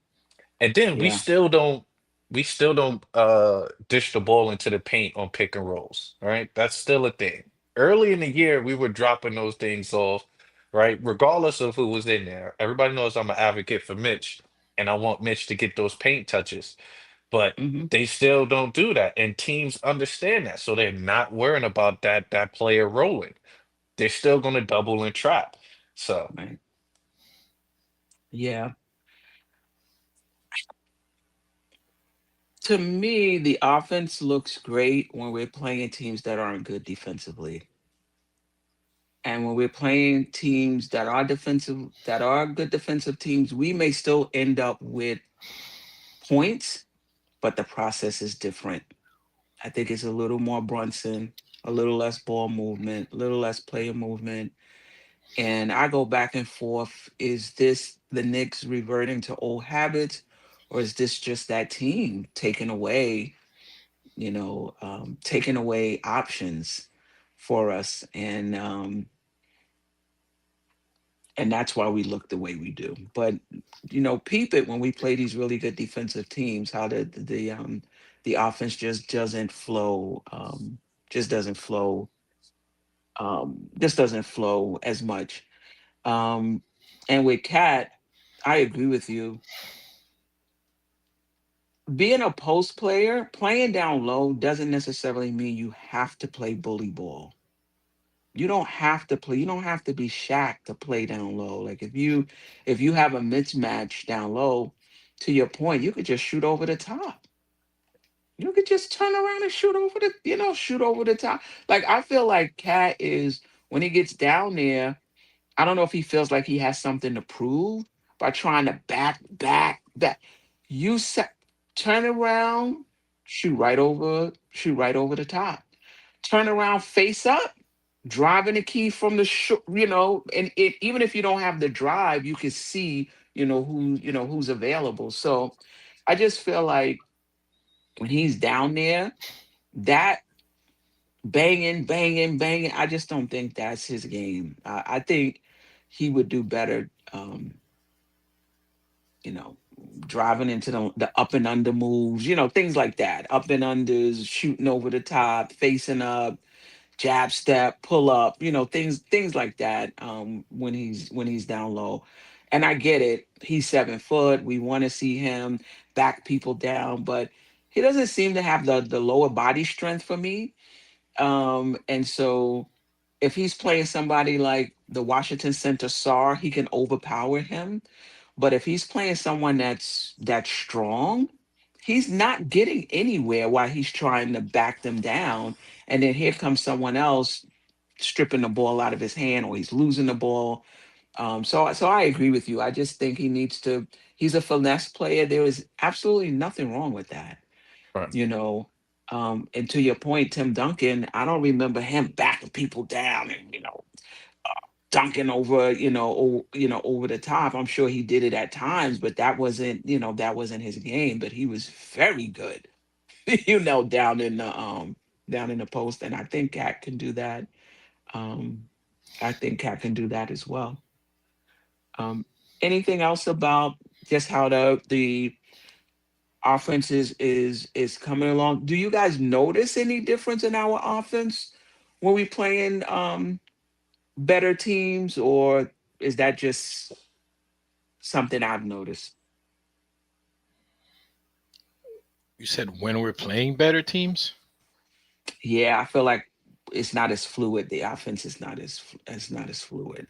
S3: And then
S2: Yeah.
S3: we still don't dish the ball into the paint on pick and rolls, right? That's still a thing. Early in the year, we were dropping those things off, right? Regardless of who was in there. Everybody knows I'm an advocate for Mitch, and I want Mitch to get those paint touches, but
S2: Hmm.
S3: they still don't do that. And teams understand that, so they're not worrying about that player rolling. They're still gonna double and trap. So
S2: Right. Yeah. To me, the offense looks great when we're playing teams that aren't good defensively. And when we're playing teams that are good defensive teams, we may still end up with points, but the process is different. I think it's a little more Brunson, a little less ball movement, a little less player movement. And I go back and forth. Is this the Knicks reverting to old habits, or is this just that team taking away options for us? And that's why we look the way we do. But peep it when we play these really good defensive teams, how the offense just doesn't flow, just doesn't flow as much. Um, and with Cat, I agree with you. Being a post player, playing down low doesn't necessarily mean you have to play bully ball. You don't have to be Shaq to play down low. Like if you have a mismatch down low, to your point, you could just shoot over the top. You could just turn around and shoot over the top. Like I feel like Cat is when he gets down there, I don't know if he feels like he has something to prove by trying to back. You set turn around, shoot right over the top. Turn around, face up, driving the key from the and even if you don't have the drive, you can see, who's available. So I just feel like when he's down there, that banging, banging, banging, I just don't think that's his game. I think he would do better, you know, driving into the up and under moves, things like that. Up and unders, shooting over the top, facing up, jab step, pull up, things like that. When he's down low, and I get it. He's 7 foot. We want to see him back people down, but he doesn't seem to have the lower body strength for me. And so if he's playing somebody like the Washington center Sar, he can overpower him. But if he's playing someone that's strong, he's not getting anywhere while he's trying to back them down. And then here comes someone else stripping the ball out of his hand, or he's losing the ball. So I agree with you. I just think he needs to. He's a finesse player. There is absolutely nothing wrong with that.
S3: right,
S2: You know. And to your point, Tim Duncan, I don't remember him backing people down and dunking over, over the top. I'm sure he did it at times, but that wasn't his game. But he was very good, down in the post, and I think Cat can do that. Um, I think Cat can do that as well. Um, Anything else about just how the offense is coming along? Do you guys notice any difference in our offense when we playing better teams, or is that just something I've noticed?
S4: You said when we're playing better teams.
S2: Yeah, I feel like it's not as fluid. The offense is not as fluid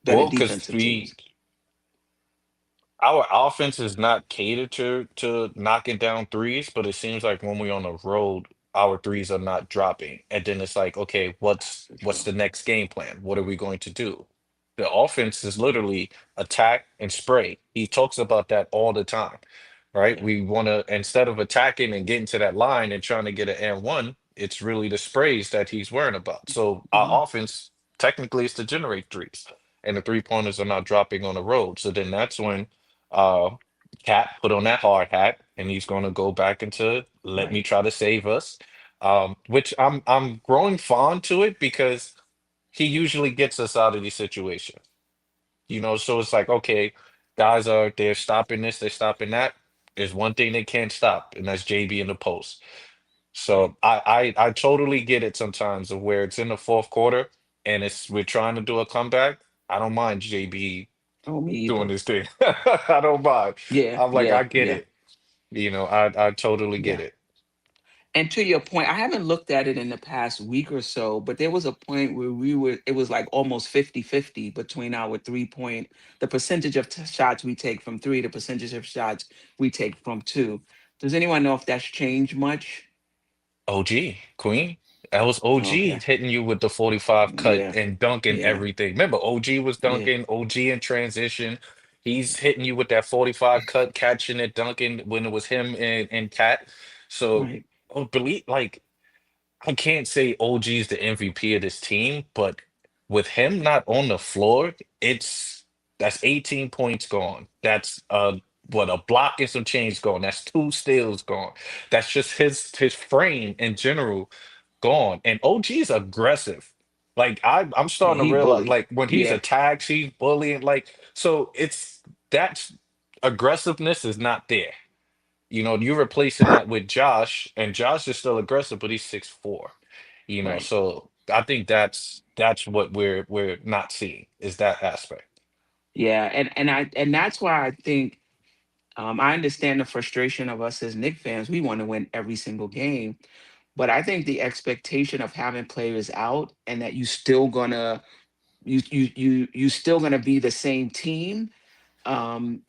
S2: than the
S3: Well, because
S2: defensive
S3: we
S2: teams.
S3: our offense is not catered to knocking down threes, but it seems like when we're on the road, our threes are not dropping. And then it's like, okay,
S2: That's
S3: what's
S2: true.
S3: the next game plan? What are we going to do? The offense is literally attack and spray. He talks about that all the time, right?
S2: Yeah.
S3: We want to, instead of attacking and getting to that line and trying to get an and one, it's really the sprays that he's worrying about. So
S2: Mhm.
S3: our offense technically is to generate threes, and the three pointers are not dropping on the road. So then that's when uh, Cat put on that hard hat, and he's going to go back into let me
S2: Right.
S3: try to save us, which I'm growing fond to it because he usually gets us out of these situations. So it's like, okay, guys are they're stopping this, they're stopping that. There's one thing they can't stop, and that's JB in the post.
S2: Right.
S3: So I totally get it sometimes of where it's in the fourth quarter and it's we're trying to do a comeback. I don't mind JB
S2: Oh, me
S3: doing
S2: either.
S3: this thing. I don't mind.
S2: Yeah.
S3: I'm like,
S2: Yeah.
S3: I get
S2: Yeah.
S3: it. I totally get
S2: Yeah.
S3: it.
S2: And to your point, I haven't looked at it in the past week or so, but there was a point where it was like almost 50-50 between our 3 point, the percentage of shots we take from three, the percentage of shots we take from two. Does anyone know if that's changed much?
S3: OG, Queen. That was OG
S2: Okay.
S3: hitting you with the 45 cut
S2: Yeah.
S3: and dunking
S2: Yeah.
S3: everything. Remember, OG was
S2: Yeah.
S3: dunking, OG in transition. He's hitting you with that 45 cut, catching it, dunking when it was him and Cat. So,
S2: Right.
S3: oh, believe like I can't say OG's the MVP of this team, but with him not on the floor, that's 18 points gone. That's a block and some change gone. That's two steals gone. That's just his frame in general gone. And OG's aggressive. Like I'm
S2: Yeah.
S3: starting to
S2: He
S3: realize
S2: bully.
S3: like when he's
S2: Yeah.
S3: attacked, he's bullying like so it's that's aggressiveness is not there. You're replacing that with Josh, and Josh is still aggressive, but he's 6'4".
S2: Right.
S3: So I think that's what we're not seeing is that aspect.
S2: Yeah. And that's why I think I understand the frustration of us as Nick fans. We want to win every single game. But I think the expectation of having players out and that you still gonna be the same team,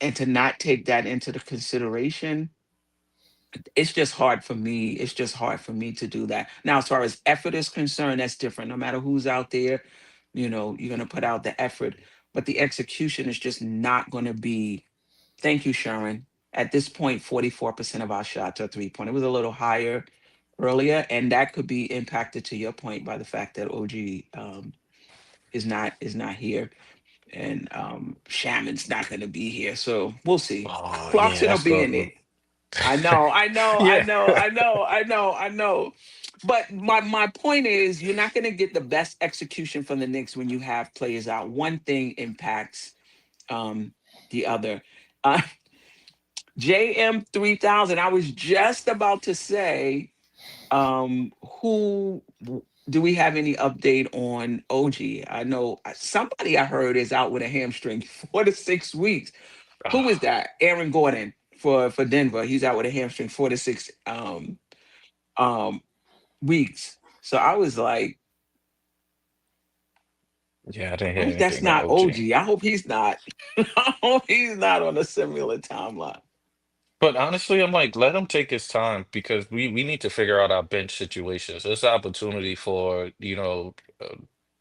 S2: and to not take that into the consideration, it's just hard for me. It's just hard for me to do that. Now, as far as effort is concerned, that's different. No matter who's out there, you're gonna put out the effort, but the execution is just not gonna be. Thank you, Sharon. At this point, 44% of our shots are 3 point. It was a little higher earlier, and that could be impacted to your point by the fact that OG is not here, and Shaman's not going to be here. So we'll see.
S3: Oh yeah,
S2: Clarkson will
S3: that's
S2: be in
S3: the
S2: it. I know, I know, I
S3: yeah.
S2: know, I know, I know, I know. But my point is, you're not going to get the best execution from the Knicks when you have players out. One thing impacts um, the other. Uh, JM 3000. I was just about to say, who do we have any update on OG? I know somebody I heard is out with a hamstring 4 to 6 weeks. Who is
S3: Ah,
S2: that? Aaron Gordon for Denver. He's out with a hamstring 4 to 6 um weeks. So I was like,
S3: yeah, I didn't
S2: I
S3: hear
S2: hope that's
S3: anything on
S2: not
S3: OG.
S2: OG. I hope he's not. I hope he's not on a similar timeline.
S3: But honestly, I'm like, let him take his time because we need to figure out our bench situations. There's an opportunity for,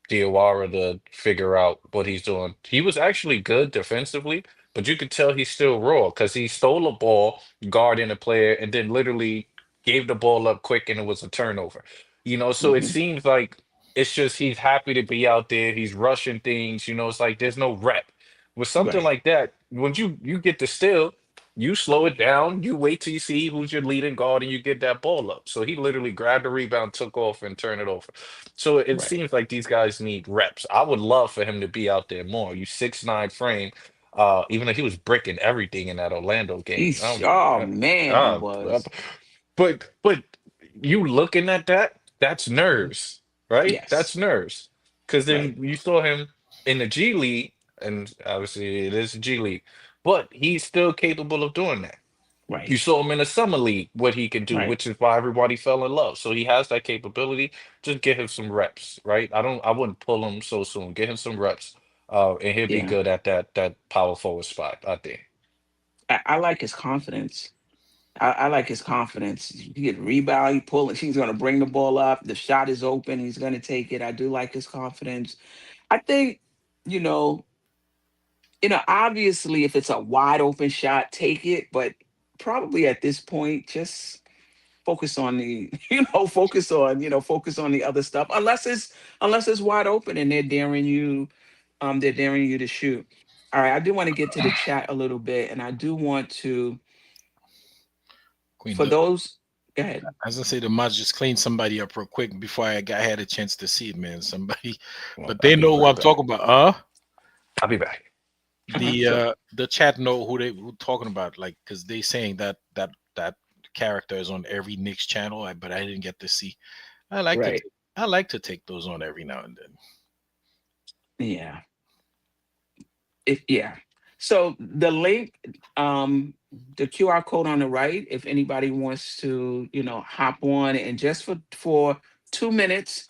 S3: Diawara to figure out what he's doing. He was actually good defensively, but you could tell he's still raw because he stole a ball, guarding a player, and then literally gave the ball up quick and it was a turnover. So it
S2: Hmm.
S3: seems like it's just he's happy to be out there. He's rushing things, it's like there's no rep. With something
S2: Right,
S3: like that, when you get the steal, you slow it down. You wait till you see who's your leading guard, and you get that ball up. So he literally grabbed the rebound, took off, and turned it over. So it
S2: right.
S3: seems like these guys need reps. I would love for him to be out there more. You 6'9" frame, even though he was bricking everything in that Orlando game.
S2: He's oh man, he
S3: Uh,
S2: was.
S3: but you looking at that, that's
S2: Mhm.
S3: nerves, right? That's
S2: Yes,
S3: nerves. Because
S2: right.
S3: then you saw him in the G League, and obviously it is G League. but he's still capable of doing that. You
S2: Right.
S3: saw him in the summer league, what he can do,
S2: Right.
S3: which is why everybody fell in love. So he has that capability. Just get him some reps, right? I wouldn't pull him so soon. Get him some reps, and he'll be
S2: Yeah.
S3: good at that power forward spot, I think.
S2: I like his confidence. I like his confidence. He get rebound, he pull it. He's going to bring the ball up. The shot is open. He's going to take it. I do like his confidence. I think, you know, obviously, if it's a wide open shot, take it. But probably at this point, just focus on the, focus on the other stuff. Unless it's wide open and they're daring you to shoot. All right, I do want to get to the chat a little bit, and I do want to,
S4: Queen,
S2: for those, go ahead.
S4: as I say, the mods just cleaned somebody up real quick before had a chance to see it, man. Somebody,
S3: Well,
S4: but
S3: I'll
S4: they
S3: be
S4: know who
S3: right
S4: I'm
S3: back.
S4: talking about.
S3: I'll be back.
S2: So
S4: The chat know who talking about, like, because they saying that character is on every Knicks channel, but I didn't get to see. I like to
S2: right,
S4: take, I like to take those on every now and then.
S2: yeah, yeah. So the link, the QR code on the right, if anybody wants to, hop on and just for 2 minutes,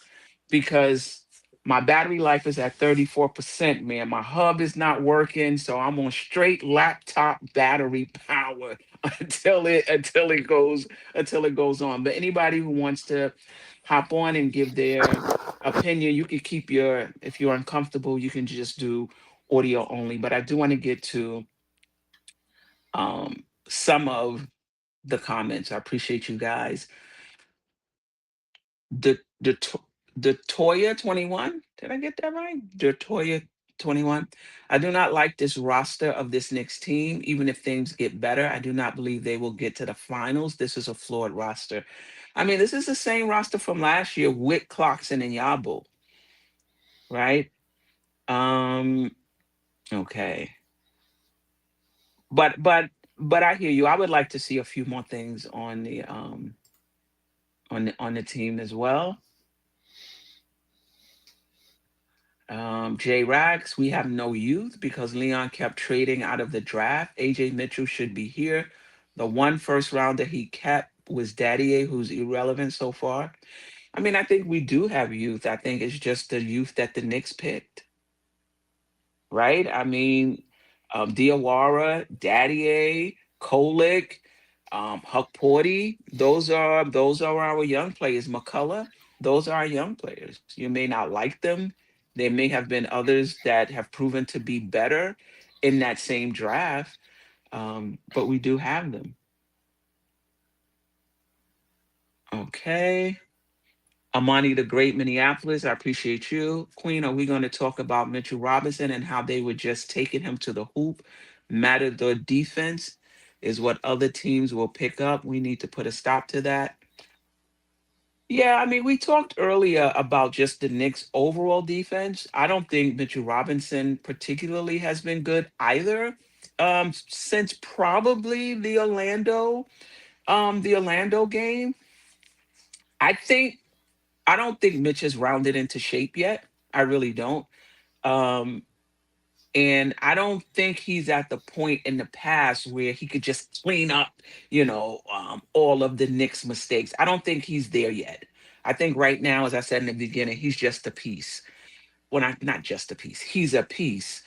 S2: because my battery life is at 34%, man. My hub is not working, so I'm on straight laptop battery power until it goes on. But anybody who wants to hop on and give their opinion, you can keep your, if you're uncomfortable, you can just do audio only. But I do want to get to some of the comments. I appreciate you guys. The Toya 21. Did I get that right? The Toya 21. I do not like this roster of this Knicks team. Even if things get better, I do not believe they will get to the finals. This is a flawed roster. I mean, this is the same roster from last year with Clarkson and Yabo, right? Um, okay. But I hear you. I would like to see a few more things on the team as well. J Rags, we have no youth because Leon kept trading out of the draft. AJ Mitchell should be here. The one first rounder he kept was Daddy, who's irrelevant so far. I mean, I think we do have youth. I think it's just the youth that the Knicks picked, right? I mean, Diawara, Daddy, Kolick, Huck Porty. Those are our young players. McCullough. Those are our young players. You may not like them. There may have been others that have proven to be better in that same draft, but we do have them. Okay. Amani the Great Minneapolis, I appreciate you. Queen, are we going to talk about Mitchell Robinson and how they were just taking him to the hoop? Matador defense is what other teams will pick up. We need to put a stop to that. Yeah, I mean, we talked earlier about just the Knicks' overall defense. I don't think Mitchell Robinson particularly has been good either. Since probably the Orlando game. I think I don't think Mitch has rounded into shape yet. I really don't. Um, and I don't think he's at the point in the past where he could just clean up, all of the Knicks' mistakes. I don't think he's there yet. I think right now, as I said in the beginning, he's just a piece. Well, not just a piece. He's a piece,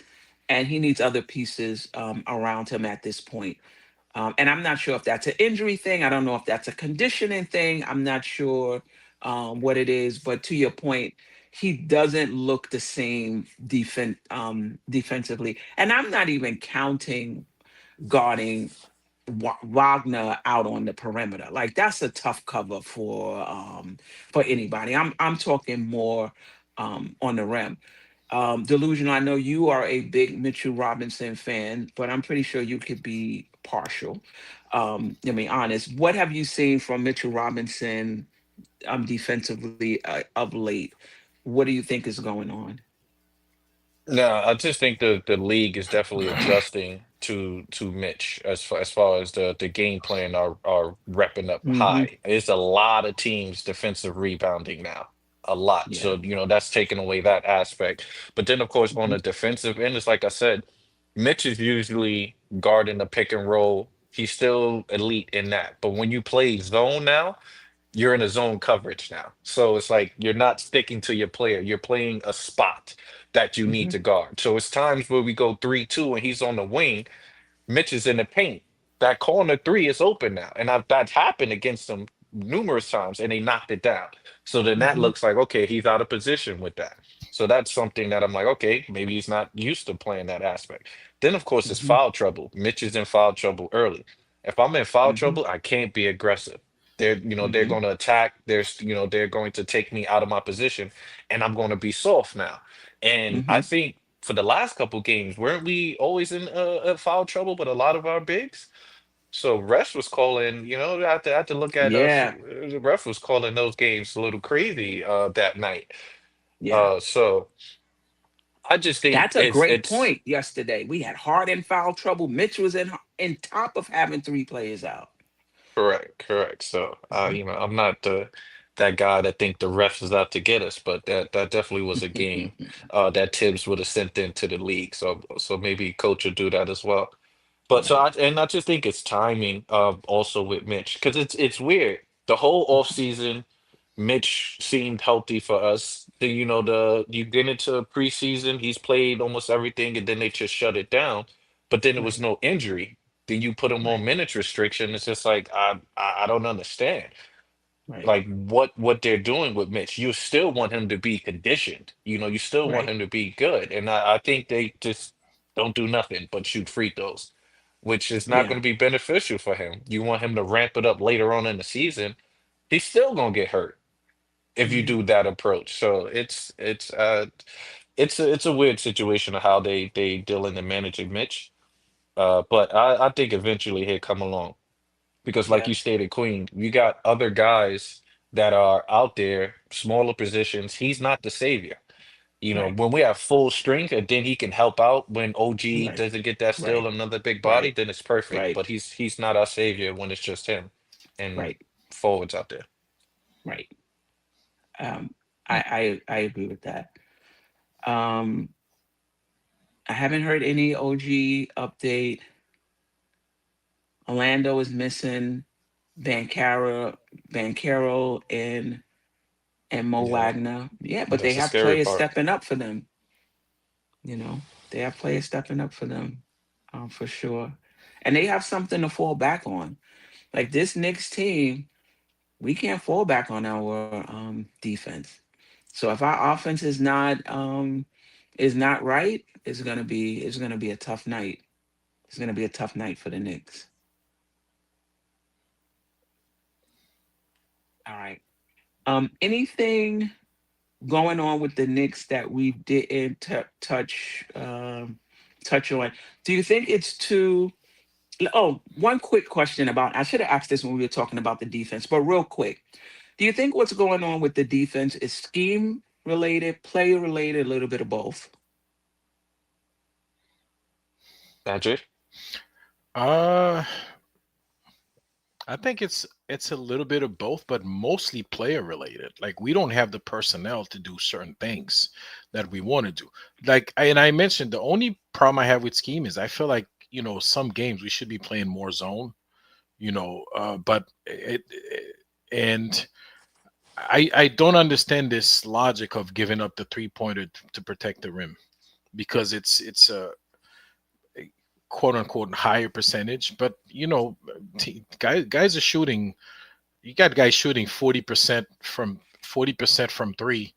S2: and he needs other pieces around him at this point. And I'm not sure if that's an injury thing. I don't know if that's a conditioning thing. I'm not sure what it is. But to your point, he doesn't look the same defensively. And I'm not even counting guarding Wagner out on the perimeter. Like that's a tough cover for anybody. I'm talking more on the rim. Delusional, I know you are a big Mitchell Robinson fan, but I'm pretty sure you could be partial. I mean, honest. What have you seen from Mitchell Robinson defensively of late? What do you think is going on?
S3: No, I just think the league is definitely adjusting to Mitch as far as the game plan are repping up
S2: Hmm.
S3: high. It's a lot of teams defensive rebounding now. A lot.
S2: Yeah.
S3: So, that's taking away that aspect. But then of course on
S2: Hmm.
S3: the defensive end, it's like I said. Mitch is usually guarding the pick and roll. He's still elite in that. But when you play zone now, you're in a zone coverage now. So it's like you're not sticking to your player. You're playing a spot that you need
S2: Hmm.
S3: to guard. So it's times where we go 3-2 and he's on the wing. Mitch is in the paint. That corner three is open now. And that's happened against them numerous times and they knocked it down. So then that
S2: Hmm.
S3: looks like, okay, he's out of position with that. So that's something that I'm like, okay, maybe he's not used to playing that aspect. Then, of course, it's
S2: Hmm.
S3: foul trouble. Mitch is in foul trouble early. If I'm in foul
S2: Hmm.
S3: trouble, I can't be aggressive. They're
S2: Hmm.
S3: going to attack. They're going to take me out of my position, and I'm going to be soft now. And I
S2: Hmm.
S3: think for the last couple games, weren't we always in foul trouble with a lot of our bigs? So ref was calling, I had to look at
S2: Yeah.
S3: the ref was calling those games a little crazy that night.
S2: Yeah.
S3: So I just think
S2: That's a
S3: it's
S2: great
S3: it's
S2: point. Yesterday, we had Harden foul trouble. Mitch was in top of having three players out.
S3: correct, correct. So
S2: Hmm.
S3: I'm not that guy that think the refs is out to get us, but that definitely was a game that Tibbs would have sent into the league. So maybe coach would do that as well. But
S2: Right.
S3: I just think it's timing also with Mitch because it's weird. The whole offseason, Mitch seemed healthy for us. You get into preseason, he's played almost everything, and then they just shut it down. But then there was
S2: Right.
S3: no injury. Then you put him on
S2: Right.
S3: minutes restriction. It's just like I don't understand
S2: Right.
S3: like what they're doing with Mitch. You still want him to be conditioned. You still want
S2: Right.
S3: him to be good. And I think they just don't do nothing but shoot free throws, which is not
S2: Yeah.
S3: going to be beneficial for him. You want him to ramp it up later on in the season. He's still going to get hurt if you
S2: Hmm.
S3: do that approach. So it's a weird situation of how they dealing and managing Mitch. But I think eventually he'll come along because like
S2: Yeah.
S3: you stated, Queen, you got other guys that are out there, smaller positions. He's not the savior.
S2: Right.
S3: When we have full strength and then he can help out when OG
S2: Right.
S3: doesn't get that steal
S2: Right.
S3: another big body,
S2: Right.
S3: then it's perfect.
S2: Right.
S3: But he's not our savior when it's just him and
S2: Right.
S3: forwards out there.
S2: Right. Um, I agree with that. Um, I haven't heard any OG update. Orlando is missing Bancaro, and Mo
S3: Yeah,
S2: Wagner. Yeah, but they
S3: that's the
S2: have
S3: scary
S2: players
S3: part.
S2: stepping up for them. You know, they have players stepping up for them, for sure, and they have something to fall back on. Like this Knicks team, we can't fall back on our defense. So if our offense is not right, it's gonna be a tough night. It's gonna be a tough night for the Knicks. All right. Anything going on with the Knicks that we didn't touch on? Do you think it's too? Oh, one quick question about. I should have asked this when we were talking about the defense, but real quick, do you think what's going on with the defense is scheme related, player related, a little bit of both?
S3: Patrick?
S4: Uh, I think it's a little bit of both, but mostly player related. Like we don't have the personnel to do certain things that we want to do. And I mentioned the only problem I have with scheme is I feel like some games we should be playing more zone. But and I don't understand this logic of giving up the 3-pointer to protect the rim because it's a quote unquote higher percentage, but guys are shooting. You got guys shooting 40% from three,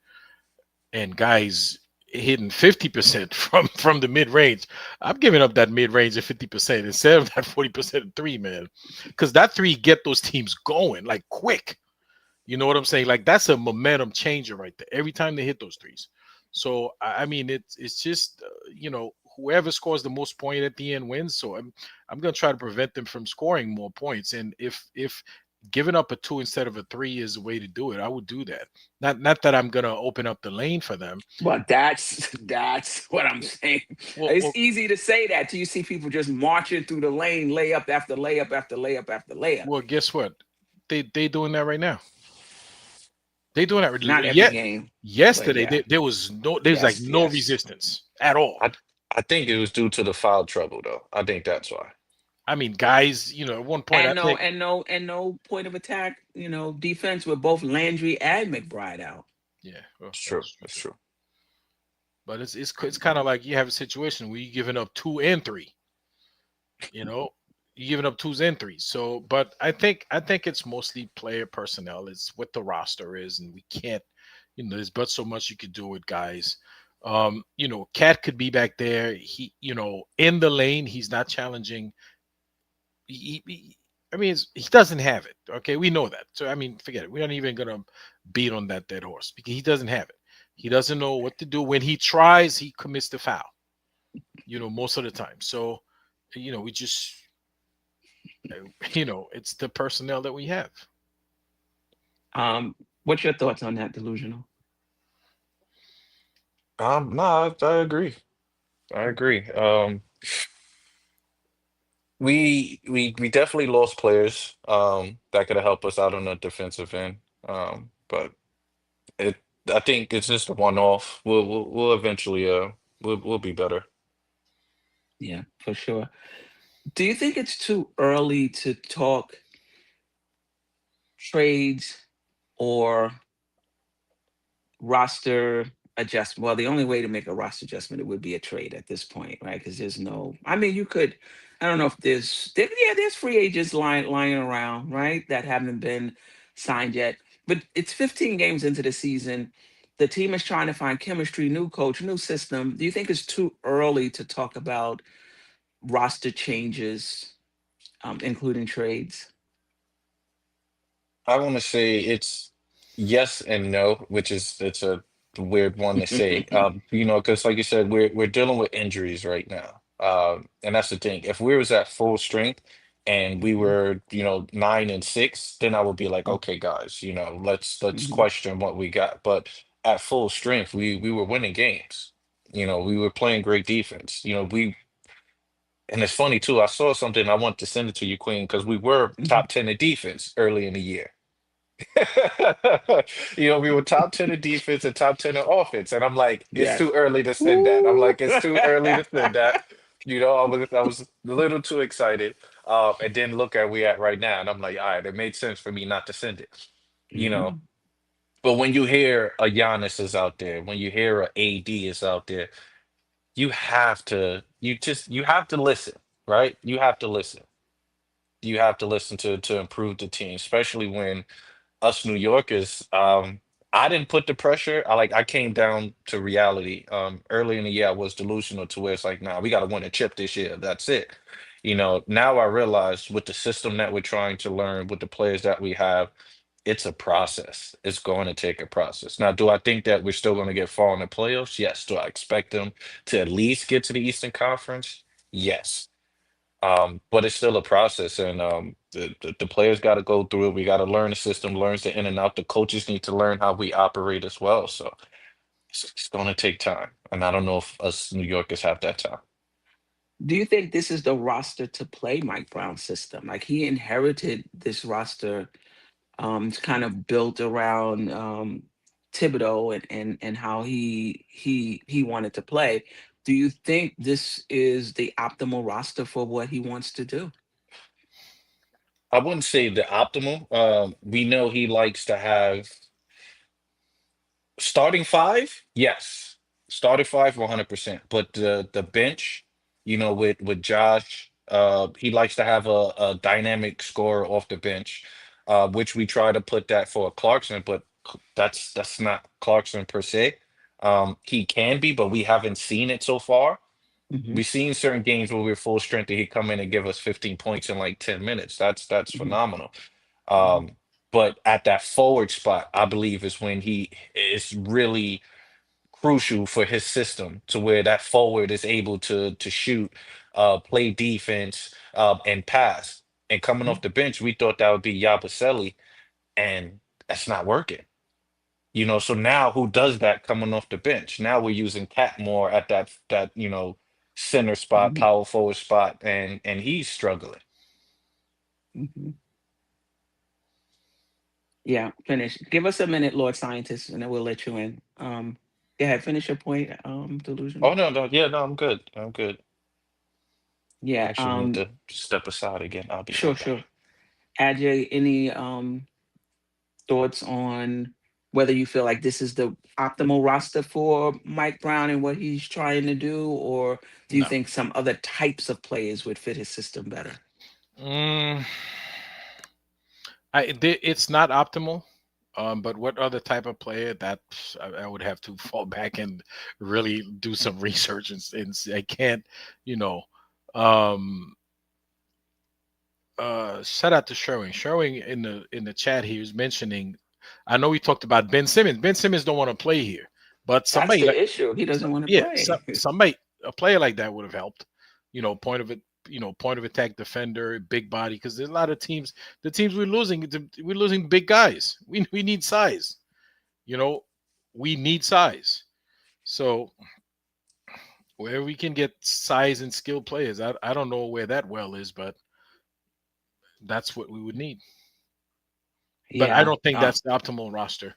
S4: and guys hitting 50% from the mid range. I'm giving up that mid range at 50% instead of that 40% three, man, because that three get those teams going like quick. You know what I'm saying? Like that's a momentum changer right there. Every time they hit those threes. So I mean, it's just whoever scores the most point at the end wins. So I'm gonna try to prevent them from scoring more points. And if giving up a two instead of a three is the way to do it, I would do that. Not that I'm gonna open up the lane for them.
S2: Well, that's what I'm saying.
S4: Well,
S2: It's
S4: well,
S2: easy to say that till you see people just marching through the lane, layup after layup after layup after layup.
S4: well. Guess what? They doing that right now. They doing that.
S2: Not every
S4: Yet
S2: game, but
S4: yesterday
S2: yeah,
S4: there was like
S2: yes,
S4: no
S2: yes.
S4: resistance at all.
S3: I I think it was due to the foul trouble, though. I think that's why.
S4: I mean, guys, at one point, I think,
S2: And no point of attack, defense with both Landry and McBride out.
S4: yeah, well,
S3: It's true.
S4: that's true
S3: It's
S4: too.
S3: true.
S4: But it's kind of like you have a situation where you're giving up two and three. You know, you're giving up twos and threes. So, but I think it's mostly player personnel. It's what the roster is, and we can't. There's but so much you could do with guys. Cat could be back there. In the lane, he's not challenging. I mean, he doesn't have it. Okay, we know that. So I mean, forget it. We're not even gonna beat on that dead horse because he doesn't have it. He doesn't know what to do. When he tries, he commits the foul. Most of the time. So, we just, it's the personnel that we have.
S2: What's your thoughts on that, delusional?
S3: No, I agree. I agree. We definitely lost players that could have helped us out on the defensive end. But it I think it's just a one-off. We'll eventually we'll be better.
S2: Yeah, for sure. Do you think it's too early to talk trades or roster adjustment? Well, the only way to make a roster adjustment it would be a trade at this point, right? Because there's no. I mean, you could. I don't know if there's free agents lying around, right? That haven't been signed yet. But it's 15 games into the season. The team is trying to find chemistry, new coach, new system. Do you think it's too early to talk about roster changes, including trades?
S3: I want to say it's yes and no, which is it's a weird one to say. Because like you said, we're dealing with injuries right now. And that's the thing. If we was at full strength and we
S2: Mhm,
S3: were, 9-6, then I would be like,
S2: mhm,
S3: okay, guys, let's
S2: mhm,
S3: question what we got. But at full strength, we were winning games. We were playing great defense. And it's funny too. I saw something. I want to send it to you, Queen, because we were
S2: mhm.
S3: top 10 in defense early in the year. We were top 10 in defense and top 10 in offense. And I'm like, it's
S2: Yes.
S3: too early to send that. I'm
S2: Woo!
S3: like, it's too early to send that. I was a little too excited. And then look at we at right now. And I'm like, all right, it made sense for me not to send it. You know.
S2: Mhm,
S3: But when you hear a Giannis is out there, when you hear a AD is out there, you have to listen, right? You have to listen to improve the team, especially when us New Yorkers, I didn't put the pressure. I came down to reality. Early in the year, I was delusional to where it's like, nah, we got to win a chip this year. That's it. Now I realize with the system that we're trying to learn, with the players that we have, it's a process. It's going to take a process. Now, do I think that we're still going to get far in the playoffs? Yes. Do I expect them to at least get to the Eastern Conference? Yes. But it's still a process, and the players got to go through it. We got to learn the system, learns the in and out. The coaches need to learn how we operate as well. So it's going to take time, and I don't know if us New Yorkers have that time.
S2: Do you think this is the roster to play Mike Brown's system? Like he inherited this roster, it's kind of built around Thibodeau and how he wanted to play. Do you think this is the optimal roster for what he wants to do?
S3: I wouldn't say the optimal. We know he likes to have starting five, yes. Starting five, 100%. But the bench, with Josh, he likes to have a dynamic scorer off the bench, which we try to put that for Clarkson, but that's not Clarkson per se. He can be, but we haven't seen it so far.
S2: Hmm.
S3: We've seen certain games where we're full strength and he come in and give us 15 points in like 10 minutes. That's
S2: Hmm.
S3: phenomenal.
S2: Hmm.
S3: Um, but at that forward spot, I believe is when he is really crucial for his system to where that forward is able to shoot, play defense, and pass. And coming off the bench, we thought that would be Yabusele, and that's not working. So now who does that coming off the bench? Now we're using Cat more at that center spot,
S2: Hmm.
S3: power forward spot, and he's struggling.
S2: Hmm. Yeah, finish. Give us a minute, Lord Scientist, and then we'll let you in. Go ahead, finish your point,
S3: Oh
S2: delusional.
S3: no, no, yeah, no, I'm good. I'm good.
S2: Yeah,
S3: Actually need to step aside again. I'll be
S2: sure,
S3: right back.
S2: sure. Ajay, any thoughts on whether you feel like this is the optimal roster for Mike Brown and what he's trying to do, or do you
S4: No.
S2: think some other types of players would fit his system better?
S4: Mm, it's not optimal. But what other type of player that I would have to fall back and really do some research and I can't, you know. Um, Shout out to Sherwin. Sherwin in the chat he was mentioning. I know we talked about Ben Simmons. Ben Simmons don't want to play here, but
S2: That's
S4: somebody like
S2: the issue. He doesn't want to
S4: yeah,
S2: play.
S4: somebody a player like that would have helped. Point of it. Point of attack defender, big body. Because there's a lot of teams. The teams we're losing big guys. We need size. You know, we need size. So where we can get size and skilled players, I don't know where that well is, but that's what we would need. But I
S2: Yeah.
S4: don't think that's the optimal roster.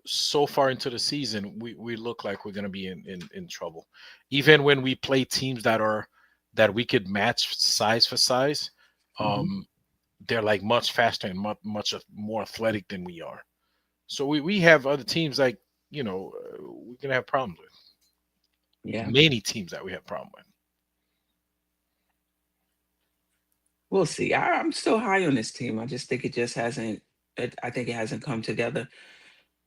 S4: So far into the season, we look like we're going to be in trouble. Even when we play teams that we could match size for size,
S2: Mhm.
S4: um, they're like much faster and much more athletic than we are. So we have other teams like we're going to have problems with
S2: Yeah.
S4: many teams that we have problem with.
S2: We'll see. I'm still high on this team. I just think it just hasn't. I think it hasn't come together.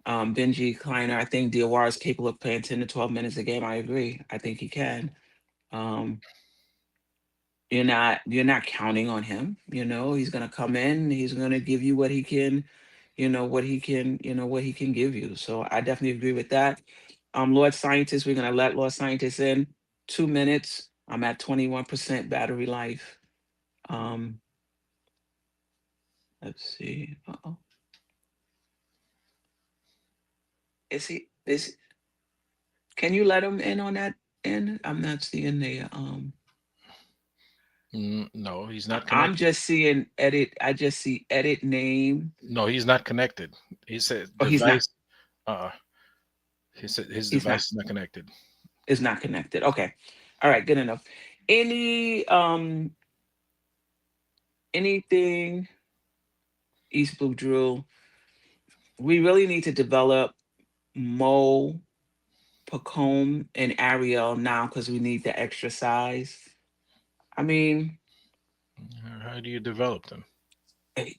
S2: Benji Kleiner, I think Diawara is capable of playing 10 to 12 minutes a game. I agree. I think he can. Um, you're not counting on him. He's gonna come in, he's gonna give you what he can, what he can give you. So I definitely agree with that. Lord Scientist, we're gonna let Lord Scientist in 2 minutes. I'm at 21% battery life. Um, let's see. Uh-oh. Is can you let him in on that end? I'm not seeing the
S4: No, he's not
S2: I'm
S4: connected.
S2: just seeing edit. I just see edit name.
S4: No, he's not connected. He said
S2: Oh, he's not.
S4: device. Uh, he said his
S2: He's not.
S4: device is not connected.
S2: Is not connected. Okay. All right, good enough. Any anything East Blue Drill, we really need to develop Mo, Pacome, and Ariel now because we need the extra size. I mean,
S4: How do you develop them?
S2: eh,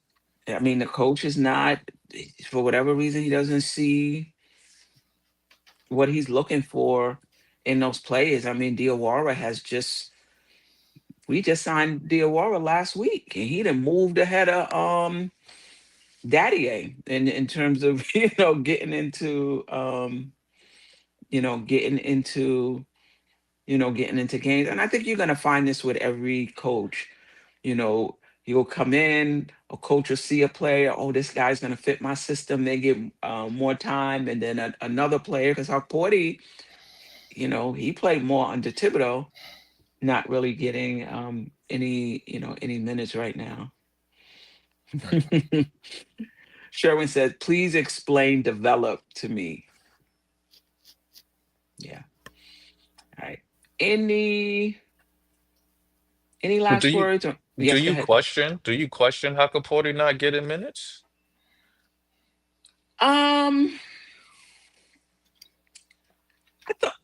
S2: the coach is not, for whatever reason, he doesn't see what he's looking for in those players. Diawara has just we just signed Diawara last week, and he done moved ahead of Daddy A in terms of getting into getting into games. And I think you're gonna find this with every coach. You know, you'll come in, a coach will see a player, oh, this guy's gonna fit my system. They get more time, and then another player, because Porty, he played more under Thibodeau, not really getting any minutes right now.
S4: Right.
S2: Sherwin said, please explain develop to me. Yeah. All right. Any any
S3: But do
S2: last
S3: you
S2: words? Or
S3: do
S2: yes, go
S3: you
S2: ahead.
S3: question do you question how Capote not getting minutes?
S2: Um, I thought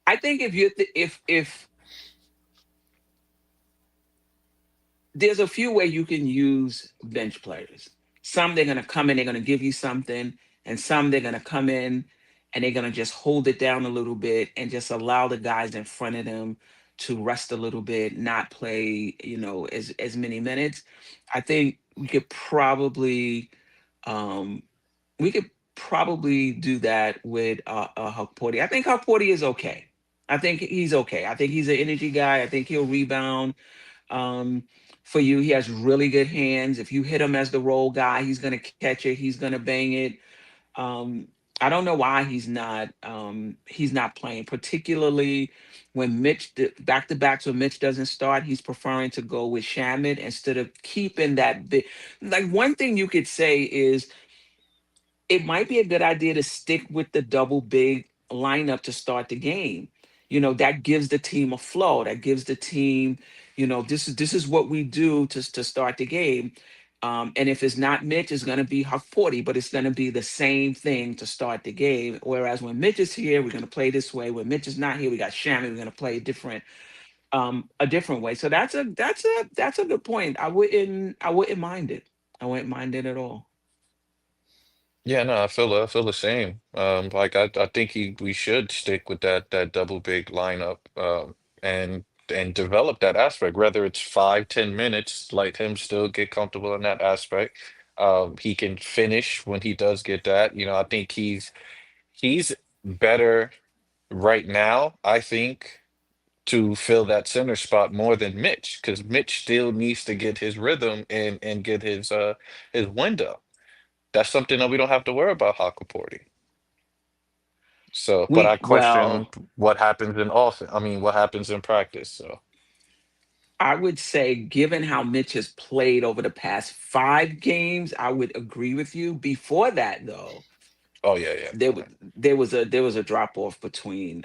S2: I think if there's a few way you can use bench players. Some they're gonna come in, they're gonna give you something, and some they're gonna come in and they're gonna just hold it down a little bit and just allow the guys in front of them to rest a little bit, not play, as many minutes. I think um we could probably do that with Hukporti. I think Hukporti is okay. I think he's okay. I think he's an energy guy. I think he'll rebound um, for you. He has really good hands. If you hit him as the roll guy, he's going to catch it. He's going to bang it. Um, I don't know why he's not playing, particularly when back to backs when Mitch doesn't start. He's preferring to go with Shamit instead of keeping that big. Like one thing you could say is it might be a good idea to stick with the double big lineup to start the game. That gives the team a flow. That gives the team, this is what we do to start the game. And if it's not Mitch, it's going to be Huckporty, but it's going to be the same thing to start the game. Whereas when Mitch is here, we're going to play this way. When Mitch is not here, we got Shammy. We're going to play a different way. So that's a good point. I wouldn't mind it. I wouldn't mind it at all.
S3: Yeah, no, I feel the same. Like I think we should stick with that double big lineup, and develop that aspect. Whether it's 5, 10 minutes, let him still get comfortable in that aspect. He can finish when he does get that. I think he's better right now, I think, to fill that center spot more than Mitch, because Mitch still needs to get his rhythm and get his window. That's something that we don't have to worry about Hakaporti. So, but I question
S2: Well,
S3: what happens in offense. I mean, what happens in practice. So,
S2: I would say, given how Mitch has played over the past 5 games, I would agree with you. Before that, though,
S3: oh yeah, yeah.
S2: there was there was a drop off between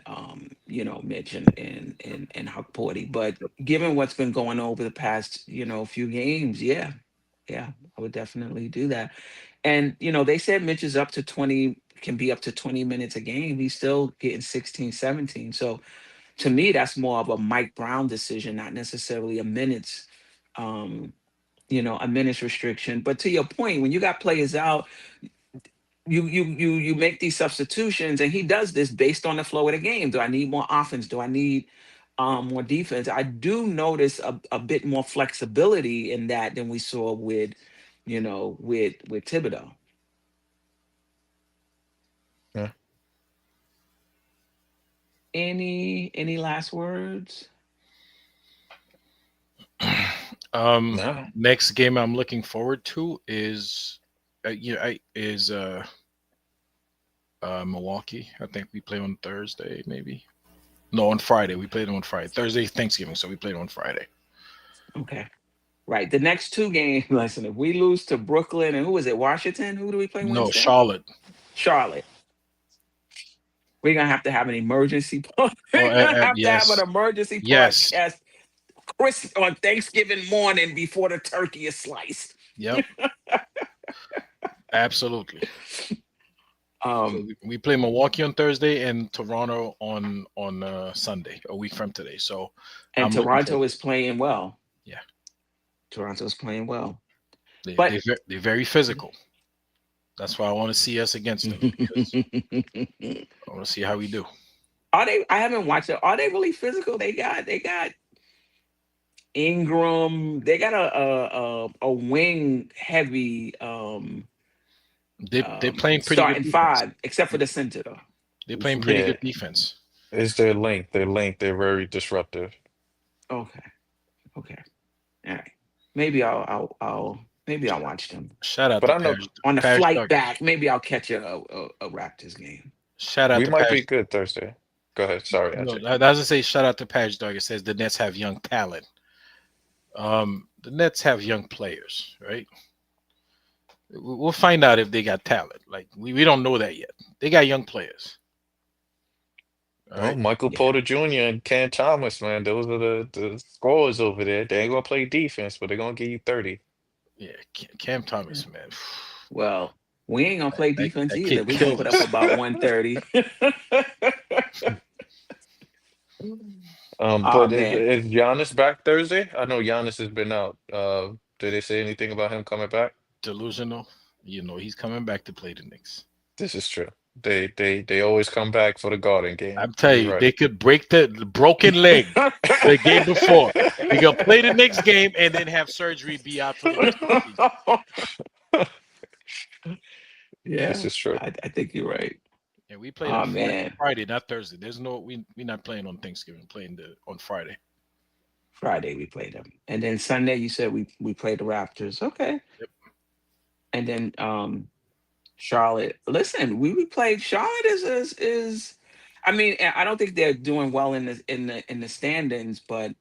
S2: Mitch and Huck Porty. But given what's been going on over the past few games, yeah, yeah, I would definitely do that. And they said Mitch is up to 20, can be up to 20 minutes a game. He's still getting 16, 17. So to me, that's more of a Mike Brown decision, not necessarily um, a minutes restriction. But to your point, when you got players out, you make these substitutions, and he does this based on the flow of the game. Do I need more offense? Do I need more defense? I do notice a bit more flexibility in that than we saw with Thibodeau.
S3: Yeah.
S2: Any last words?
S4: Um,
S3: No.
S4: Next game I'm looking forward to is, I is Milwaukee. I think we play on Thursday, maybe. No, on Friday. We played on Friday. Thursday, Thanksgiving, so we played on Friday.
S2: Okay. Right. The next 2 games, listen, if we lose to Brooklyn and who is it, Washington? Who do we play
S4: No,
S2: Wednesday?
S4: Charlotte.
S2: Charlotte. We're gonna have to have an emergency
S4: Oh,
S2: we're gonna have to have an
S4: yes,
S2: emergency
S4: yes,
S2: podcast Chris on Thanksgiving morning before the turkey is sliced.
S4: yep, absolutely. So
S2: Um
S4: we play Milwaukee on Thursday and Toronto on Sunday, a week from today. So
S2: and
S4: I'm looking forward
S2: Toronto
S4: to
S2: is
S4: it.
S2: playing well.
S4: Yeah,
S2: Toronto's playing well.
S4: they
S2: But
S4: they they're very physical. That's why I want to see us against them because I want to see how we do.
S2: are they, I haven't watched it. Are they really physical? They got Ingram. They got a wing heavy
S4: They're playing pretty good
S2: starting
S4: defense.
S2: five, except for the center though.
S4: They're playing pretty
S3: Yeah,
S4: good defense.
S3: it's their length. Their length. They're very disruptive.
S2: Okay. Okay. All right. Maybe maybe I'll watch them
S4: Shout out
S3: But
S4: to
S3: I know
S2: on the
S4: Parish
S2: flight
S4: Duggar.
S2: back. Maybe I'll catch a Raptors game.
S4: Shout out
S3: we
S4: to
S3: might be
S4: Parish.
S3: good Thursday. Go ahead. Sorry,
S4: No,
S3: AJ.
S4: I was say shout out to Parish Duggar. Says the Nets have young talent. The Nets have young players, right? We'll find out if they got talent. Like we don't know that yet. They got young players. All
S3: Well,
S4: right.
S3: Michael
S2: Yeah.
S3: Porter Jr. and Cam Thomas, man, those are the scorers over there. They ain't gonna play defense, but they're gonna give you 30.
S4: Yeah, Cam Thomas, man.
S2: Well, we ain't gonna play defense
S4: That
S2: either.
S4: kid
S2: We're gonna
S4: killed
S2: put up
S4: us.
S2: about 130. Oh
S3: But is
S2: man.
S3: is Giannis back Thursday? I know Giannis has been out. Did they say anything about him coming back?
S4: Delusional. He's coming back to play the Knicks.
S3: This is true. They always come back for the Garden game.
S4: I'm telling
S3: You're
S4: you,
S3: right.
S4: they could break the broken leg the game before. They gonna play the next game and then have surgery, be out for the rest of the season.
S3: This
S2: Yeah,
S3: is true.
S2: I think you're right.
S4: And we played on
S2: Oh man.
S4: Friday, not Thursday. There's no we not playing on Thanksgiving. Playing on Friday.
S2: Friday we played them. And then Sunday you said we played the Raptors. Okay.
S4: Yep.
S2: And then Charlotte. Listen, we played Charlotte is I mean, I don't think they're doing well in the standings, but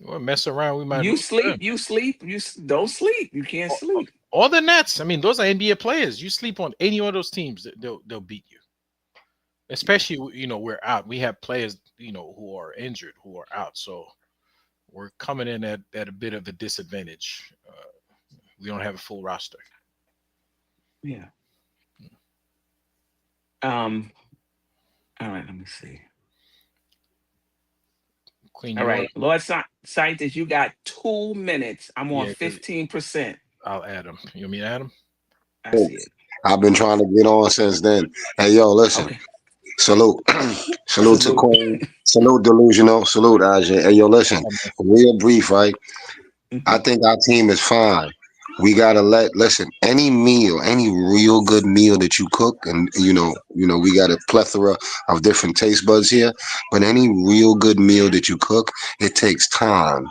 S4: We'll mess around. We might
S2: You
S4: lose to them.
S2: sleep. You sleep. Don't sleep. You can't sleep.
S4: All the Nets. I mean, those are NBA players. You sleep on any one of those teams, they'll beat you. Especially, we're out. We have players, who are injured, who are out. So we're coming in at a bit of a disadvantage. We don't have a full roster.
S2: Yeah. All right. Let me see.
S4: Queen,
S2: All right, Lord Scientist, you got 2 minutes. I'm on
S4: Yeah,
S2: 15%.
S4: I'll add them. You want me to add them?
S2: I see it.
S5: I've been trying to get on since then. Hey, yo, listen.
S2: Okay.
S5: Salute. Salute to
S2: Salute.
S5: Queen. Salute Delusional. Salute, Ajay. Hey, yo, listen. Real brief, right? I
S2: Mhm.
S5: think our team is fine. We gotta listen, any meal, any real good meal that you cook, and we got a plethora of different taste buds here, but any real good meal that you cook, it takes time.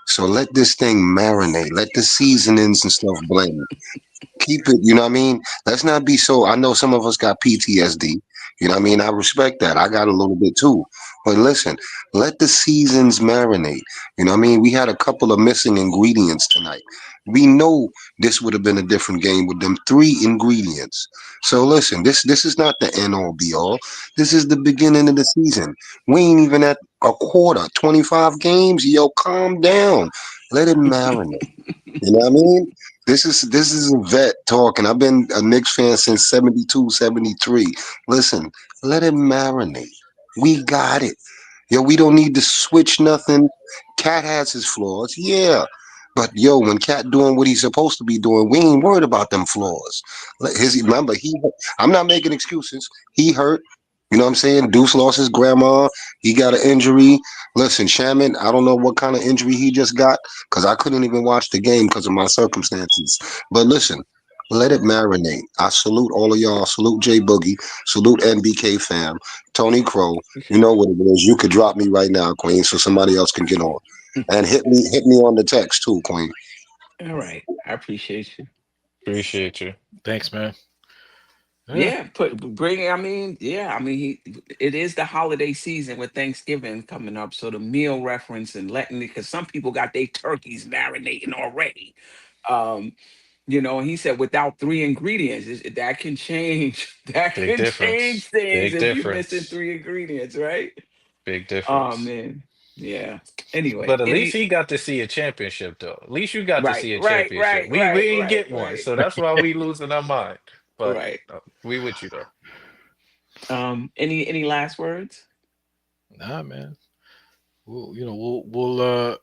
S5: So let this thing marinate. Let the seasonings and stuff blend. Keep it, you know what I mean? Let's not be so. I know some of us got PTSD. You know what I mean? I respect that. I got a little bit too. But listen, let the seasons marinate. You know what I mean? We had a couple of missing ingredients tonight. We know this would have been a different game with them three ingredients. So listen, this is not the end all be all. This is the beginning of the season. We ain't even at a quarter, 25 games. Yo, calm down. Let it marinate. You know what I mean? This is a vet talking. I've been a Knicks fan since 72, 73. Listen, let it marinate. We got it. Yo, we don't need to switch nothing. Cat has his flaws, yeah. But yo, when Cat doing what he's supposed to be doing, we ain't worried about them flaws. Remember, I'm not making excuses. He hurt. You know what I'm saying? Deuce lost his grandma. He got an injury. Listen, Shaman, I don't know what kind of injury he just got because I couldn't even watch the game because of my circumstances. But listen, let it marinate. I salute all of y'all. Salute J Boogie. Salute NBK fam. Tony Crow. You
S2: Appreciate
S5: know what it is. You could drop me right now, Queen, so somebody else can get on.
S2: it.
S5: And hit me on the text too, Queen.
S2: All right. I appreciate you.
S3: Appreciate you.
S4: Thanks, man. Yeah.
S2: Yeah, bring. I mean, yeah, I mean, it is the holiday season with Thanksgiving coming up, so the meal reference and letting it, because some people got their turkeys marinating already. Um, and he said without three ingredients, that can change. That
S3: Big
S2: can change
S3: difference.
S2: things
S3: Big
S2: if you're missing
S3: difference.
S2: three ingredients, right?
S3: Big
S2: Oh
S3: difference.
S2: man, yeah. Anyway,
S3: But at least he got to see a championship, though. At least you got to
S2: right,
S3: see a
S2: right,
S3: championship.
S2: right,
S3: We
S2: right,
S3: ain't
S2: right,
S3: get one,
S2: right,
S3: so that's why we losing our mind. But
S2: right.
S3: we with you though.
S2: Any last words?
S4: Nah, man. We'll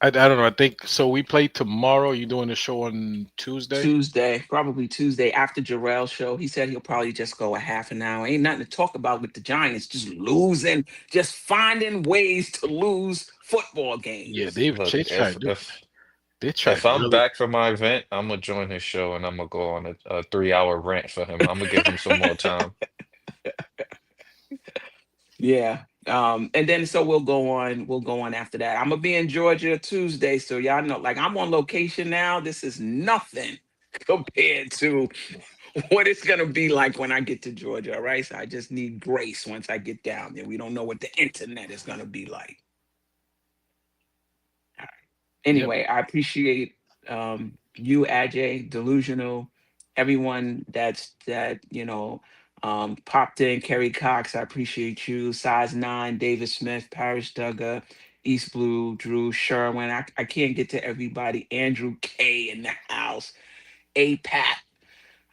S4: I don't know. I think so. We play tomorrow. You doing the show on Tuesday?
S2: Tuesday, probably Tuesday after Jarrell's show. He said he'll probably just go a half an hour. Ain't nothing to talk about with the Giants. Just losing, just finding ways to lose football
S4: Yeah,
S2: games.
S4: they've
S3: Look,
S4: they
S3: if
S4: tried.
S3: if
S4: They tried
S3: if I'm
S4: really.
S3: back from my event, I'm gonna join his show and I'm gonna go on a 3 hour rant for him. I'm gonna give him some more time.
S2: Yeah. And then so we'll go on after that. I'm gonna be in Georgia Tuesday. So y'all know, like I'm on location now. This is nothing compared to what it's gonna be like when I get to Georgia. All right. So I just need grace once I get down there. We don't know what the internet is gonna be like.
S4: Yep.
S2: Anyway, I appreciate you, Ajay, Delusional, everyone that popped in. Kerry Cox, I appreciate you. Size 9, David Smith, Parish Duggar, East Blue, Drew Sherwin. I can't get to everybody. Andrew K in the house. A Pat.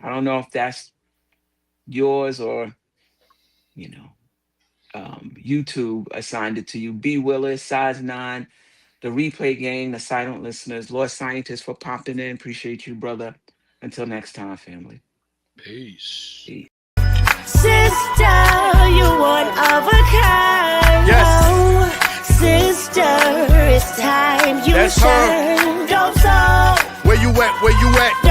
S2: I don't know if that's yours or you know YouTube assigned it to you. B Willis, size 9. The replay game, the silent listeners, Lord Scientist for popping in. Appreciate you, brother. Until next time, family.
S4: Peace.
S2: Peace.
S1: Sister, you one of a kind.
S6: Yes.
S1: Oh, sister, it's time you
S6: That's her.
S1: shine. Go so.
S6: Where you at? Where you at?